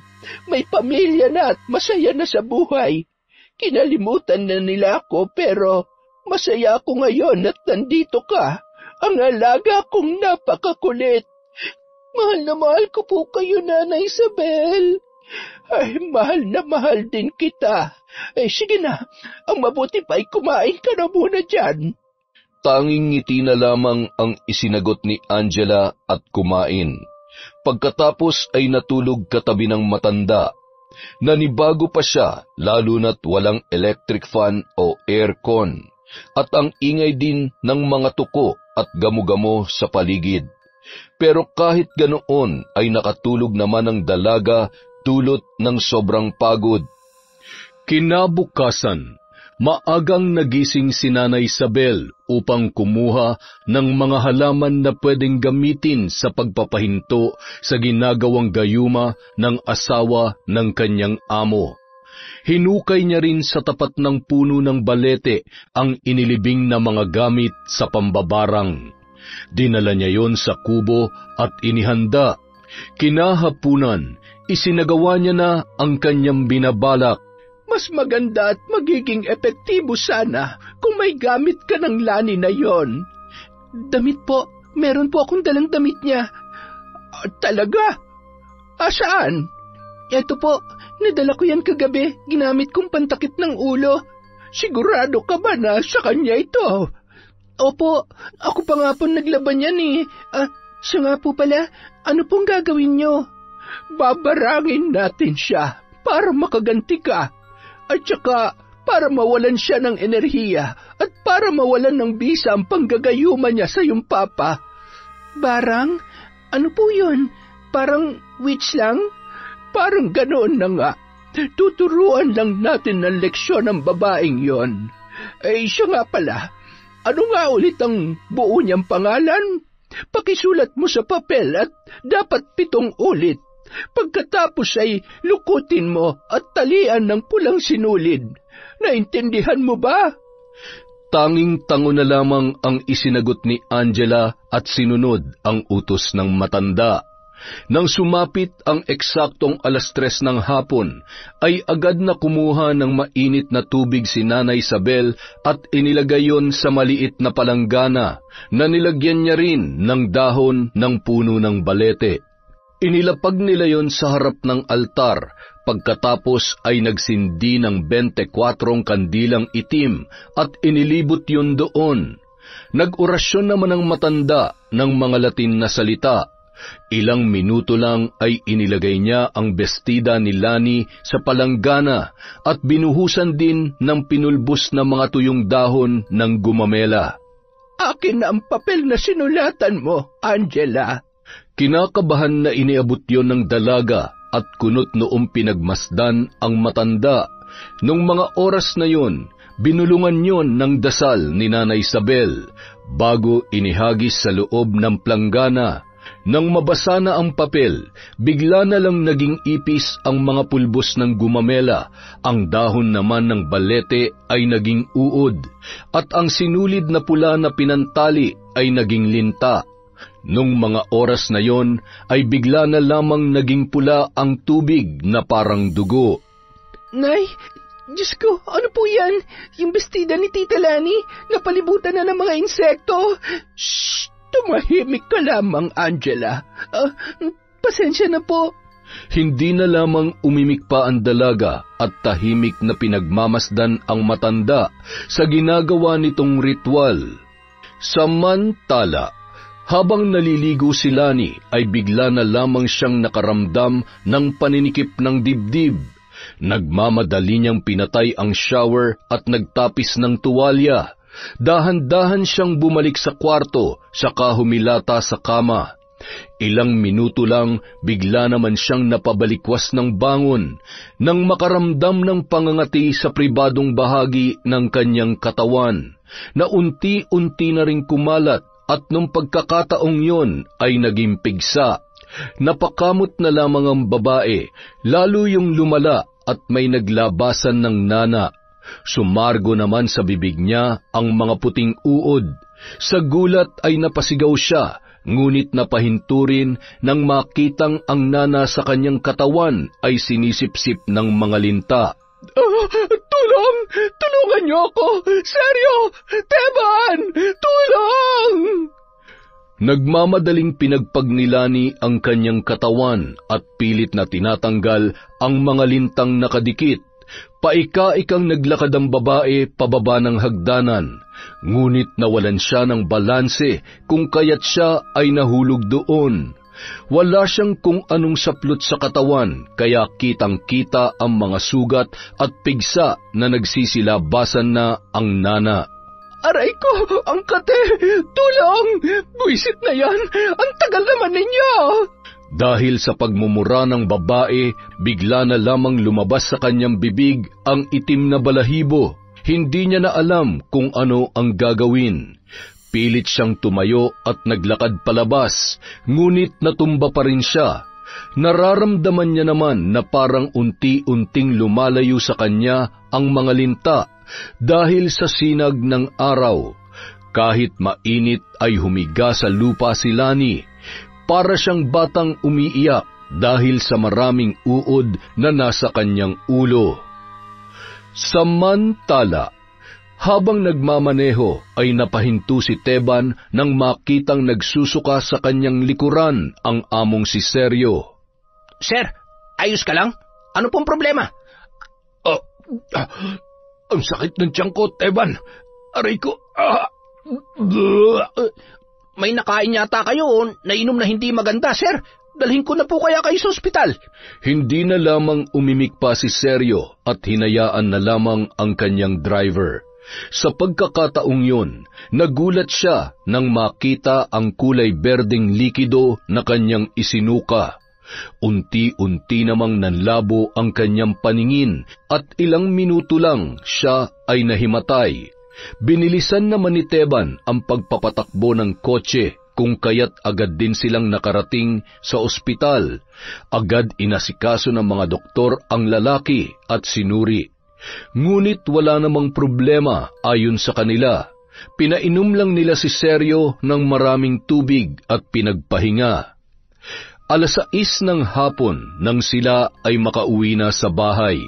C: May pamilya na at masaya na sa buhay. Kinalimutan na nila ako pero masaya ako ngayon at nandito ka. Ang alaga kong napakakulit. Mahal na mahal ko po kayo, Nanay Isabel. Ay, mahal na mahal din kita. Sige na, ang mabuti pa ay kumain ka na muna dyan.
B: Tanging ngiti na lamang ang isinagot ni Angela at kumain. Pagkatapos ay natulog katabi ng matanda. Nanibago pa siya, lalo na't walang electric fan o aircon, at ang ingay din ng mga tuko at gamo-gamo sa paligid. Pero kahit ganoon ay nakatulog naman ang dalaga dulot ng sobrang pagod. Kinabukasan, maagang nagising si Nanay Isabel upang kumuha ng mga halaman na pwedeng gamitin sa pagpapahinto sa ginagawang gayuma ng asawa ng kanyang amo. Hinukay niya rin sa tapat ng puno ng balete ang inilibing na mga gamit sa pambabarang. Dinala niya yon sa kubo at inihanda. Kinahapunan, isinagawa niya na ang kanyang binabalak.
C: Mas maganda at magiging epektibo sana kung may gamit ka ng Lani na yon. Damit po, meron po akong dalang damit niya. Talaga? Saan? Eto po, nadala ko yan kagabi, ginamit kong pantakip ng ulo. Sigurado ka ba na sa kanya ito? Opo, ako pa nga po naglaban yan siya nga po pala, ano pong gagawin niyo? Babarangin natin siya para makaganti ka. At saka para mawalan siya ng enerhiya at para mawalan ng bisa ang panggagayuma niya sa iyong papa. Barang? Ano po yun? Parang witch lang? Parang ganoon na nga. Tuturuan lang natin ng leksyon ng babaeng yon. Siya nga pala, ano nga ulit ang buo niyang pangalan? Pakisulat mo sa papel at dapat 7 ulit. Pagkatapos ay lukutin mo at talian ng pulang sinulid. Naintindihan mo ba?
B: Tanging tango na lamang ang isinagot ni Angela at sinunod ang utos ng matanda. Nang sumapit ang eksaktong 3:00 ng hapon, ay agad na kumuha ng mainit na tubig si Nanay Isabel at inilagay yon sa maliit na palanggana na nilagyan niya rin ng dahon ng puno ng balete. Inilapag nila yon sa harap ng altar, pagkatapos ay nagsindi ng 24 kandilang itim at inilibot yon doon. Nag-orasyon naman ang matanda ng mga Latin na salita. Ilang minuto lang ay inilagay niya ang bestida ni Lani sa palanggana at binuhusan din ng pinulbos na mga tuyong dahon ng gumamela.
C: Akin na ang papel na sinulatan mo, Angela.
B: Kinakabahan na iniabot yon ng dalaga at kunot noong pinagmasdan ang matanda. Nung mga oras na yon, binulungan yon ng dasal ni Nanay Isabel bago inihagis sa loob ng planggana. Nang mabasa na ang papel, bigla na lang naging ipis ang mga pulbos ng gumamela, ang dahon naman ng balete ay naging uod, at ang sinulid na pula na pinantali ay naging linta. Nung mga oras na yon, ay bigla na lamang naging pula ang tubig na parang dugo.
C: Nay, Diyos ko, ano po yan? Yung bestida ni Tita Lani, napalibutan na ng mga insekto. Shh! Tumahimik ka lamang, Angela. Pasensya na po.
B: Hindi na lamang umimik pa ang dalaga at tahimik na pinagmamasdan ang matanda sa ginagawa nitong ritual. Samantala, habang naliligo si Lani ay bigla na lamang siyang nakaramdam ng paninikip ng dibdib. Nagmamadali niyang pinatay ang shower at nagtapis ng tuwalya. Dahan-dahan siyang bumalik sa kwarto, saka humilata sa kama. Ilang minuto lang, bigla naman siyang napabalikwas ng bangon nang makaramdam ng pangangati sa pribadong bahagi ng kanyang katawan, na unti-unti na ring kumalat at nung pagkakataong yon ay naging pigsa. Napakamot na lamang ang babae, lalo yung lumala at may naglabasan ng nana. Sumargo naman sa bibig niya ang mga puting uod. Sa gulat ay napasigaw siya, ngunit napahinturin nang makitang ang nana sa kanyang katawan ay sinisipsip ng mga linta.
C: Tulong! Tulungan niyo ako! Seryo! Teban! Tulong!
B: Nagmamadaling pinagpagnilani ang kanyang katawan at pilit na tinatanggal ang mga lintang nakadikit. Paika-ikang naglakad ang babae pababa ng hagdanan, ngunit nawalan siya ng balanse kung kaya't siya ay nahulog doon. Wala siyang kung anong saplot sa katawan, kaya kitang-kita ang mga sugat at pigsa na nagsisilabasan na ang nana.
C: Aray ko! Ang kate! Tulong! Buisit na yan! Ang tagal naman ninyo!
B: Dahil sa pagmumura ng babae, bigla na lamang lumabas sa kanyang bibig ang itim na balahibo. Hindi niya na alam kung ano ang gagawin. Pilit siyang tumayo at naglakad palabas, ngunit natumba pa rin siya. Nararamdaman niya naman na parang unti-unting lumalayo sa kanya ang mga linta dahil sa sinag ng araw. Kahit mainit ay humiga sa lupa si Lani. Para siyang batang umiiyak dahil sa maraming uod na nasa kanyang ulo. Samantala, habang nagmamaneho ay napahinto si Teban nang makitang nagsusuka sa kanyang likuran ang among si Seryo.
D: Sir, ayos ka lang? Ano pong problema?
A: Ang sakit ng tiyan ko, Teban. Aray ko.
D: May nakain yata kayo, nainom na hindi maganda, sir. Dalhin ko na po kaya kayo sa ospital.
B: Hindi na lamang umimik pa si Seryo at hinayaan na lamang ang kanyang driver. Sa pagkakataong yun, nagulat siya nang makita ang kulay berdeng likido na kanyang isinuka. Unti-unti namang nanlabo ang kanyang paningin at ilang minuto lang siya ay nahimatay. Binilisan naman ni Teban ang pagpapatakbo ng kotse, kung kaya't agad din silang nakarating sa ospital. Agad inasikaso ng mga doktor ang lalaki at sinuri. Ngunit wala namang problema ayon sa kanila. Pinainom lang nila si Sergio ng maraming tubig at pinagpahinga. 6:00 ng hapon nang sila ay makauwi na sa bahay.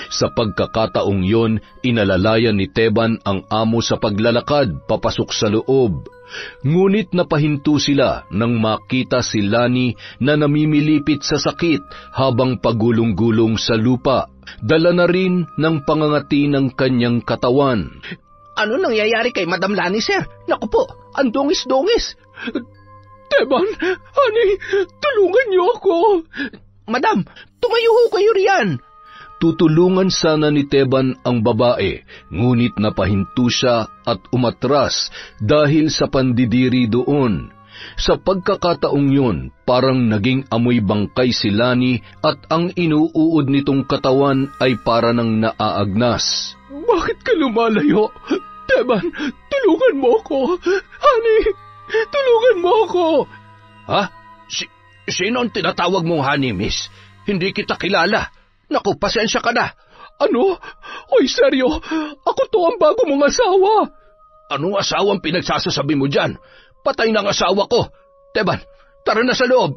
B: Sa pagkakataong yon, inalalayan ni Teban ang amo sa paglalakad papasok sa loob. Ngunit napahinto sila nang makita si Lani na namimilipit sa sakit habang pagulong-gulong sa lupa. Dala na rin ng pangangati ng kanyang katawan.
D: Ano nangyayari kay Madam Lani, sir? Naku po, ang dungis-dungis.
A: Teban, honey, tulungan niyo ako.
D: Madam, tumayo ho kayo riyan.
B: Tutulungan sana ni Teban ang babae, ngunit napahinto siya at umatras dahil sa pandidiri doon. Sa pagkakataong yun, parang naging amoy bangkay si Lani at ang inuuod nitong katawan ay para nang naaagnas.
A: Bakit ka lumalayo? Teban, tulungan mo ako. Honey, tulungan mo ako.
D: Ha? Sino ang tinatawag mong honey, miss? Hindi kita kilala. Naku, pasensya ka na.
A: Ano? Oy, seryo, ako to ang bago mong asawa.
D: Anong asawang pinagsasasabi mo dyan? Patay ng asawa ko. Teban, tara na sa loob.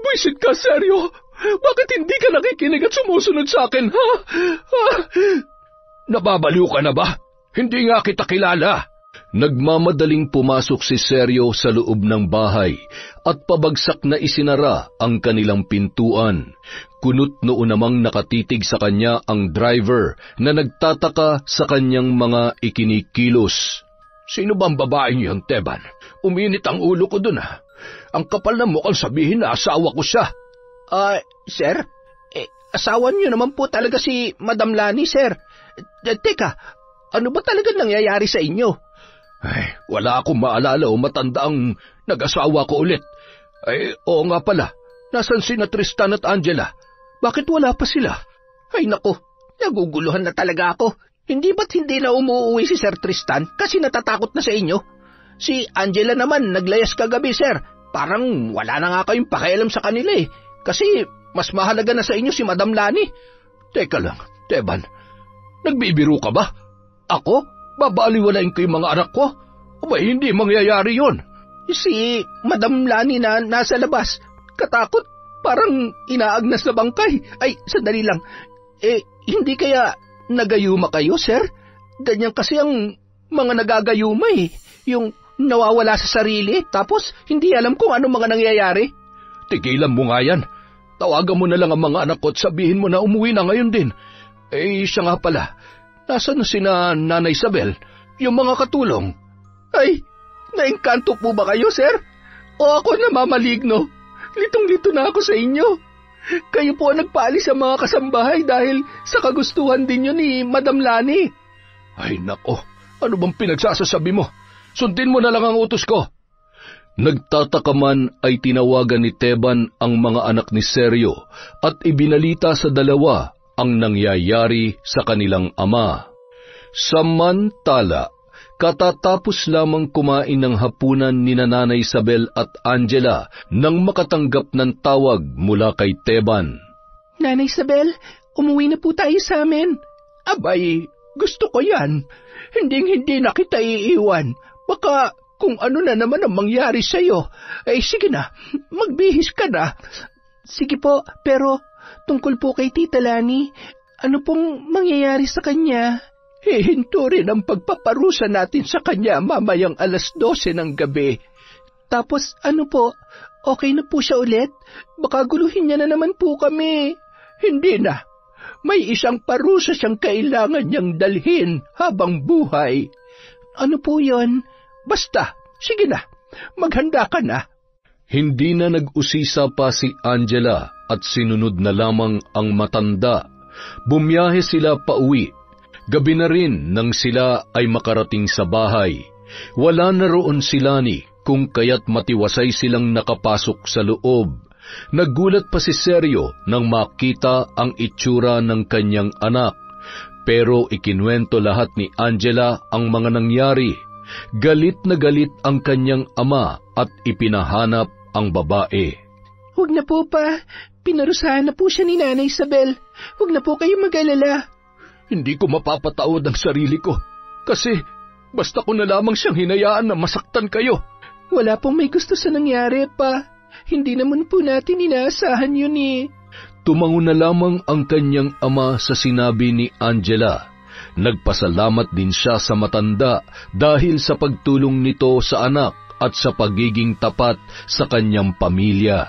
A: Buisit ka, seryo. Bakit hindi ka nakikinig at sumusunod sa akin, ha?
D: Nababaliw ka na ba? Hindi nga kita kilala.
B: Nagmamadaling pumasok si Sergio sa loob ng bahay at pabagsak na isinara ang kanilang pintuan. Kunot noon namang nakatitig sa kanya ang driver na nagtataka sa kanyang mga ikinikilos.
D: Sino bang babaeng yun, Teban? Uminit ang ulo ko dun, ha? Ang kapal na mukhang sabihin na asawa ko siya. Sir? Asawa niyo naman po talaga si Madam Lani, sir. Teka, ano ba talaga nangyayari sa inyo? Ay, wala akong maalala o matanda ang nag-asawa ko ulit. Ay, oo nga pala. Nasaan sina Tristan at Angela? Bakit wala pa sila? Ay nako, naguguluhan na talaga ako. Hindi ba't hindi na umuwi si Sir Tristan kasi natatakot na sa inyo? Si Angela naman naglayas kagabi, sir. Parang wala na nga kayong pakialam sa kanila eh. Kasi mas mahalaga na sa inyo si Madam Lani. Teka lang, Teban, nagbibiro ka ba? Ako? Babaliwalain ko yung mga anak ko? O ba hindi mangyayari yon? Si Madam Lani na nasa labas, katakot, parang inaagnas na bangkay. Ay, sandali lang. Hindi kaya nagayuma kayo, sir? Ganyan kasi ang mga nagagayuma eh. Yung nawawala sa sarili, tapos hindi alam kung ano mga nangyayari. Tigilan mo nga yan. Tawagan mo na lang ang mga anak ko at sabihin mo na umuwi na ngayon din. Siya nga pala. Nasaan na sina Nanay Isabel? Yung mga katulong? Ay, naengkanto po ba kayo, sir? O ako namamaligno? Litong-lito na ako sa inyo. Kayo po ang nagpaalis sa mga kasambahay dahil sa kagustuhan din yun ni Madam Lani. Ay nako, ano bang pinagsasasabi mo? Sundin mo na lang ang utos ko.
B: Nagtataka man ay tinawagan ni Teban ang mga anak ni Sergio at ibinalita sa dalawa ang nangyayari sa kanilang ama. Samantala, katatapos lamang kumain ng hapunan ni Nanay Isabel at Angela nang makatanggap ng tawag mula kay Teban.
C: Nanay Isabel, umuwi na po tayo sa amin.
D: Abay, gusto ko yan. Hinding-hindi na kita iiwan. Baka kung ano na naman ang mangyari sa'yo. Sige na, magbihis ka na.
C: Sige po, pero tungkol po kay Tita Lani, ano pong mangyayari sa kanya?
D: Hihinto rin ang pagpaparusa natin sa kanya mamayang 12:00 ng gabi.
C: Tapos ano po, okay na po siya ulit? Baka guluhin niya na naman po kami.
D: Hindi na. May isang parusa siyang kailangan niyang dalhin habang buhay.
C: Ano po yon?
D: Basta, sige na, maghanda ka na.
B: Hindi na nag-usisa pa si Angela at sinunod na lamang ang matanda. Bumiyahe sila pauwi. Gabi na rin nang sila ay makarating sa bahay. Wala na roon si Lani kung kaya't matiwasay silang nakapasok sa loob. Nagulat pa si Sergio nang makita ang itsura ng kanyang anak. Pero ikinuwento lahat ni Angela ang mga nangyari. Galit na galit ang kanyang ama at ipinahanap ang babae.
C: Huwag na po pa. Pinarusahan na po siya ni Nanay Isabel. Huwag na po kayo mag-alala.
A: Hindi ko mapapatawad ang sarili ko. Kasi basta ko na lamang siyang hinayaan na masaktan kayo.
C: Wala pong may gusto sa nangyari, Pa. Hindi naman po natin inaasahan yun eh.
B: Tumango na lamang ang kanyang ama sa sinabi ni Angela. Nagpasalamat din siya sa matanda dahil sa pagtulong nito sa anak at sa pagiging tapat sa kanyang pamilya.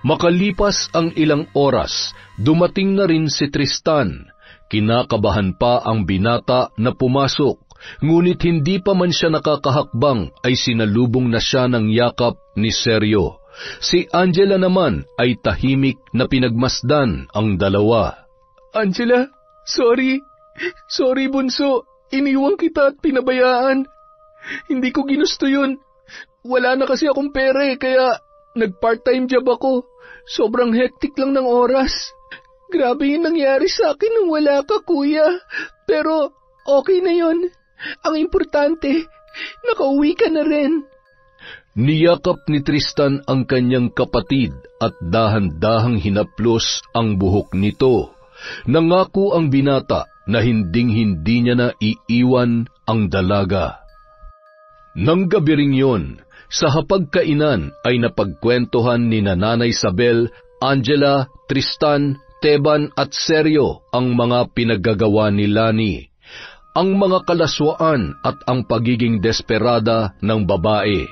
B: Makalipas ang ilang oras, dumating na rin si Tristan. Kinakabahan pa ang binata na pumasok, ngunit hindi pa man siya nakakahakbang ay sinalubong na siya ng yakap ni Sergio. Si Angela naman ay tahimik na pinagmasdan ang dalawa.
A: Angela, sorry. Sorry, bunso. Iniwang kita at pinabayaan. Hindi ko ginusto yun. Wala na kasi akong pera kaya nag-part-time job ako. Sobrang hectic lang ng oras. Grabe yung nangyari sa akin nung wala ka, kuya. Pero okay na yon. Ang importante, nakauwi ka na rin.
B: Niyakap ni Tristan ang kanyang kapatid at dahan-dahang hinaplos ang buhok nito. Nangako ang binata na hinding-hindi niya na iiwan ang dalaga. Nang gabi ring yun, sa hapagkainan ay napagkwentuhan ni Nanay Isabel, Angela, Tristan, Teban at Sergio ang mga pinaggagawa ni Lani, ang mga kalaswaan at ang pagiging desperada ng babae.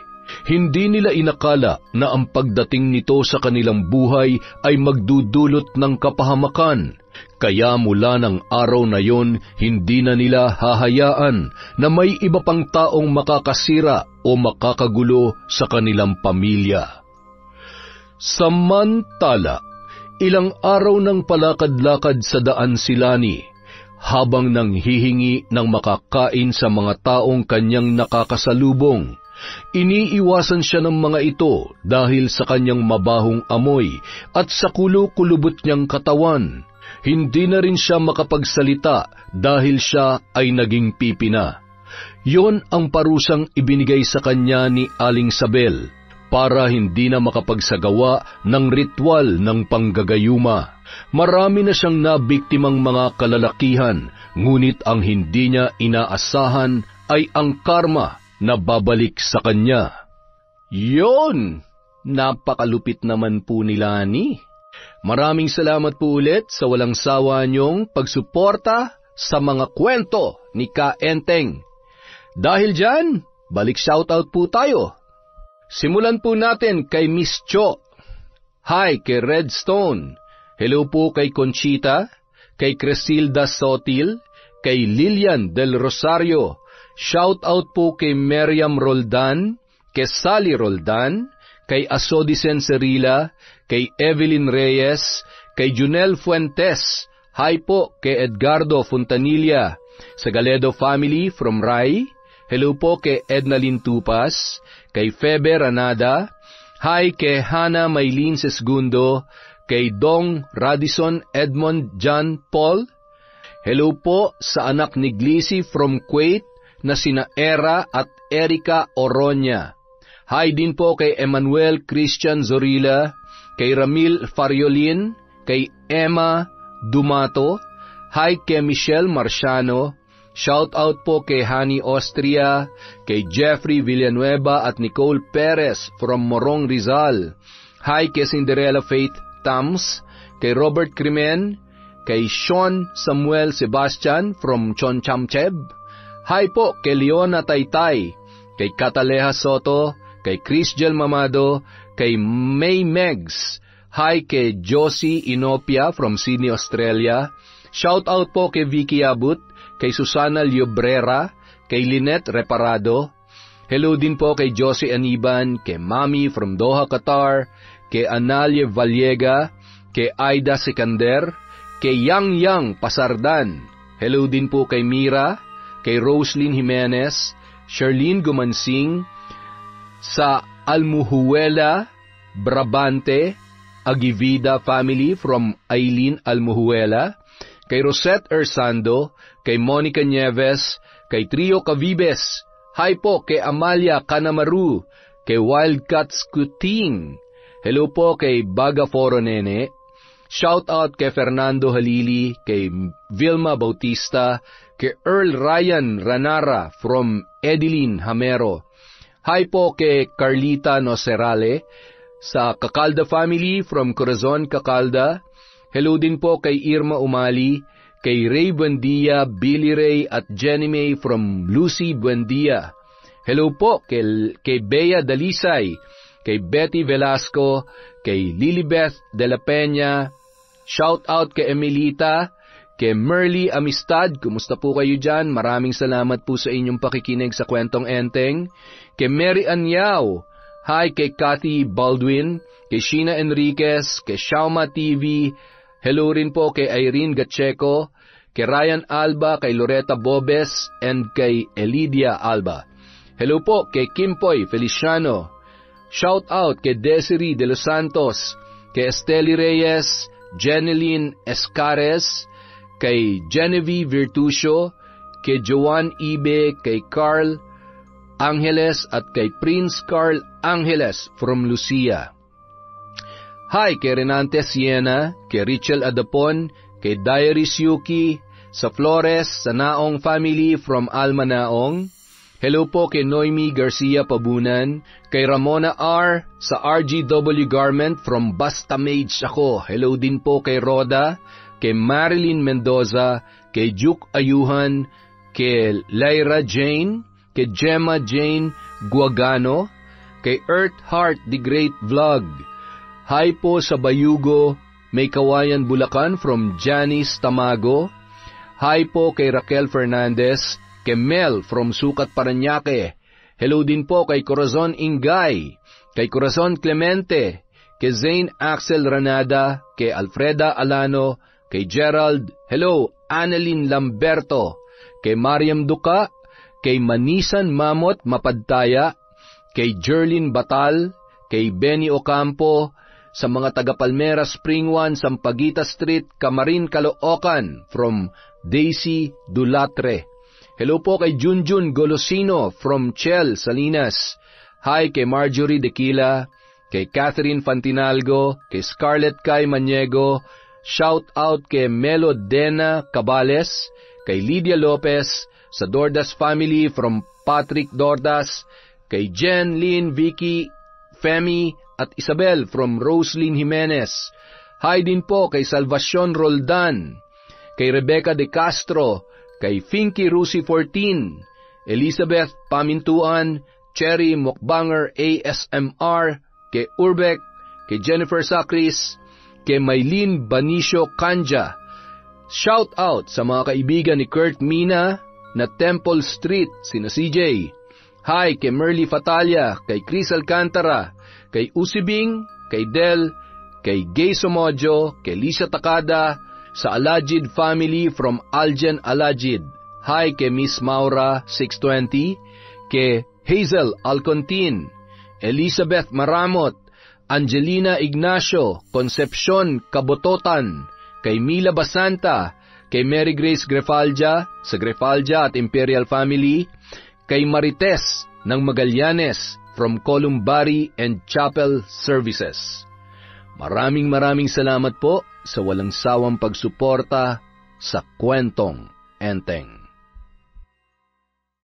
B: Hindi nila inakala na ang pagdating nito sa kanilang buhay ay magdudulot ng kapahamakan. Kaya mula ng araw na yon, hindi na nila hahayaan na may iba pang taong makakasira o makakagulo sa kanilang pamilya. Samantala, ilang araw nang palakad-lakad sa daan si Lani, habang nanghihingi ng makakain sa mga taong kanyang nakakasalubong. Iniiwasan siya ng mga ito dahil sa kanyang mabahong amoy at sa kulo-kulubot niyang katawan. Hindi na rin siya makapagsalita dahil siya ay naging pipina. Yon ang parusang ibinigay sa kanya ni Aling Sabel para hindi na makapagsagawa ng ritual ng panggagayuma. Marami na siyang nabiktimang mga kalalakihan, ngunit ang hindi niya inaasahan ay ang karma na babalik sa kanya.
A: Yon! Napakalupit naman po ni Lani. Maraming salamat po ulit sa walang sawa niyong pagsuporta sa mga kwento ni Ka Enteng. Dahil dyan, balik shoutout po tayo. Simulan po natin kay Miss Cho. Hi kay Redstone. Hello po kay Conchita, kay Cresilda Sotil, kay Lilian del Rosario. Shoutout po kay Miriam Roldan, kay Sally Roldan, kay Asodicen Cerila, kay Evelyn Reyes, kay Junel Fuentes. Hi po kay Edgardo Fontanilla, sa Galedo family from Rai. Hello po kay Edna Lintupas, kay Febe Ranada. Hi kay Hana Maylin Sesgundo, kay Dong Radisson Edmond John Paul. Hello po sa anak ni Glissy from Kuwait na sina Era at Erica Oronya. Hi din po kay Emmanuel Christian Zorilla, kay Ramil Fariolin, kay Emma Dumato. Hi kay Michelle Marciano. Shout out po kay Hani Austria, kay Jeffrey Villanueva at Nicole Perez from Morong Rizal. Hi kay Cinderella Faith Tams, kay Robert Crimen, kay Sean Samuel Sebastian from Chonchamcheb. Hi po kay Leona Taytay, kay Cataleja Soto, kay Chrisjel Mamado, kay May Megs. Hi kay Josie Inopia from Sydney, Australia. Shout out po kay Vicky Abut, kay Susana Llobrera, kay Lynette Reparado. Hello din po kay Josie Aniban, kay Mami from Doha, Qatar, kay Analia Vallega, kay Aida Sikander, kay Yang Pasardan. Hello din po kay Mira, kay Roslyn Jimenez, Charlene Gumansing, sa Almuhuela, Brabante, Agivida family from Aileen Almuhuela, kay Rosette Ersando, kay Monica Nieves, kay Trio Cavibes. Hi po kay Amalia Canamaru, kay Wildcats Kuting. Hello po kay Baga Foro Nene.
B: Shout out kay Fernando Halili, kay Vilma Bautista, kay Earl Ryan Ranara from Edeline Hamero. Hi po kay Carlita Nocerale sa Cacalda family from Corazon, Cacalda. Hello din po kay Irma Umali, kay Ray Buendia, Billy Ray at Jenny May from Lucy Buendia. Hello po kay Bea Dalisay, kay Betty Velasco, kay Lilibeth de la Peña. Shout out kay Emilita, kay Merly Amistad. Kumusta po kayo dyan? Maraming salamat po sa inyong pakikinig sa Kwentong Enteng. Kay Mary Anyao, hi kay Cathy Baldwin, kay Sheena Enriquez, kay Shauma TV. Hello rin po kay Irene Gacheco, kay Ryan Alba, kay Loretta Bobes, and kay Elidia Alba. Hello po kay Kimpoy Feliciano. Shout out kay Desiree De Los Santos, kay Esteli Reyes, Jeneline Escares, kay Genevieve Virtucio, kay Joan Ibe, kay Carl Angeles at kay Prince Carl Angeles from Lucia. Hi kay Renante Siena, kay Richel Adapon, kay Diaries Yuki, sa Flores, sa Naong family from Alma Naong. Hello po kay Noemi Garcia Pabunan, kay Ramona R, sa RGW Garment from Basta Mage ako. Hello din po kay Roda, kay Marilyn Mendoza, kay Juke Ayuhan, kay Lyra Jane, kay Gemma Jane Guagano, kay Earth Heart The Great Vlog. Hi po sa Bayugo, May Kawayan Bulacan from Janice Tamago. Hi po kay Raquel Fernandez, kay Mel from Sucat Parañaque. Hello din po kay Corazon Ingay, kay Corazon Clemente, kay Zane Axel Ranada, kay Alfreda Alano, kay Gerald, hello, Annalyn Lamberto, kay Mariam Duca, kay Manisan Mamot Mapadtaya, kay Jerlyn Batal, kay Benny Ocampo, sa mga taga Palmera Spring 1, Sampaguita Street, Camarin, Caloocan, from Daisy Dulatre. Hello po kay Junjun Golosino from Chel, Salinas. Hi kay Marjorie Dequila, kay Catherine Fantinalgo, kay Scarlett Kai Maniego. Shout out kay Melo Dena Cabales, kay Lydia Lopez, sa Dordas family from Patrick Dordas, kay Jen, Lynn, Vicky, Femi, at Isabel from Roslyn Jimenez. Hi din po kay Salvacion Roldan, kay Rebecca De Castro, kay Finky Rusi 14, Elizabeth Pamintuan, Cherry Mukbanger ASMR, kay Urbek, kay Jennifer Sacris, kay Maylene Banicio Kanja. Shout out sa mga kaibigan ni Kurt Mina na Temple Street, sina CJ. Hi kay Merly Fatalia, kay Chris Alcantara, kay Usibing, kay Del, kay Gay Somojo, kay Lisa Takada, sa Alajid family from Aljen Alajid. Hi kay Miss Maura 620, kay Hazel Alcontin, Elizabeth Maramot, Angelina Ignacio, Concepcion Kabototan, kay Mila Basanta, kay Mary Grace Grefalja, sa Grefalja at Imperial family, kay Marites ng Magallanes from Columbari and Chapel Services. Maraming salamat po sa walang sawang pagsuporta sa Kwentong Enteng.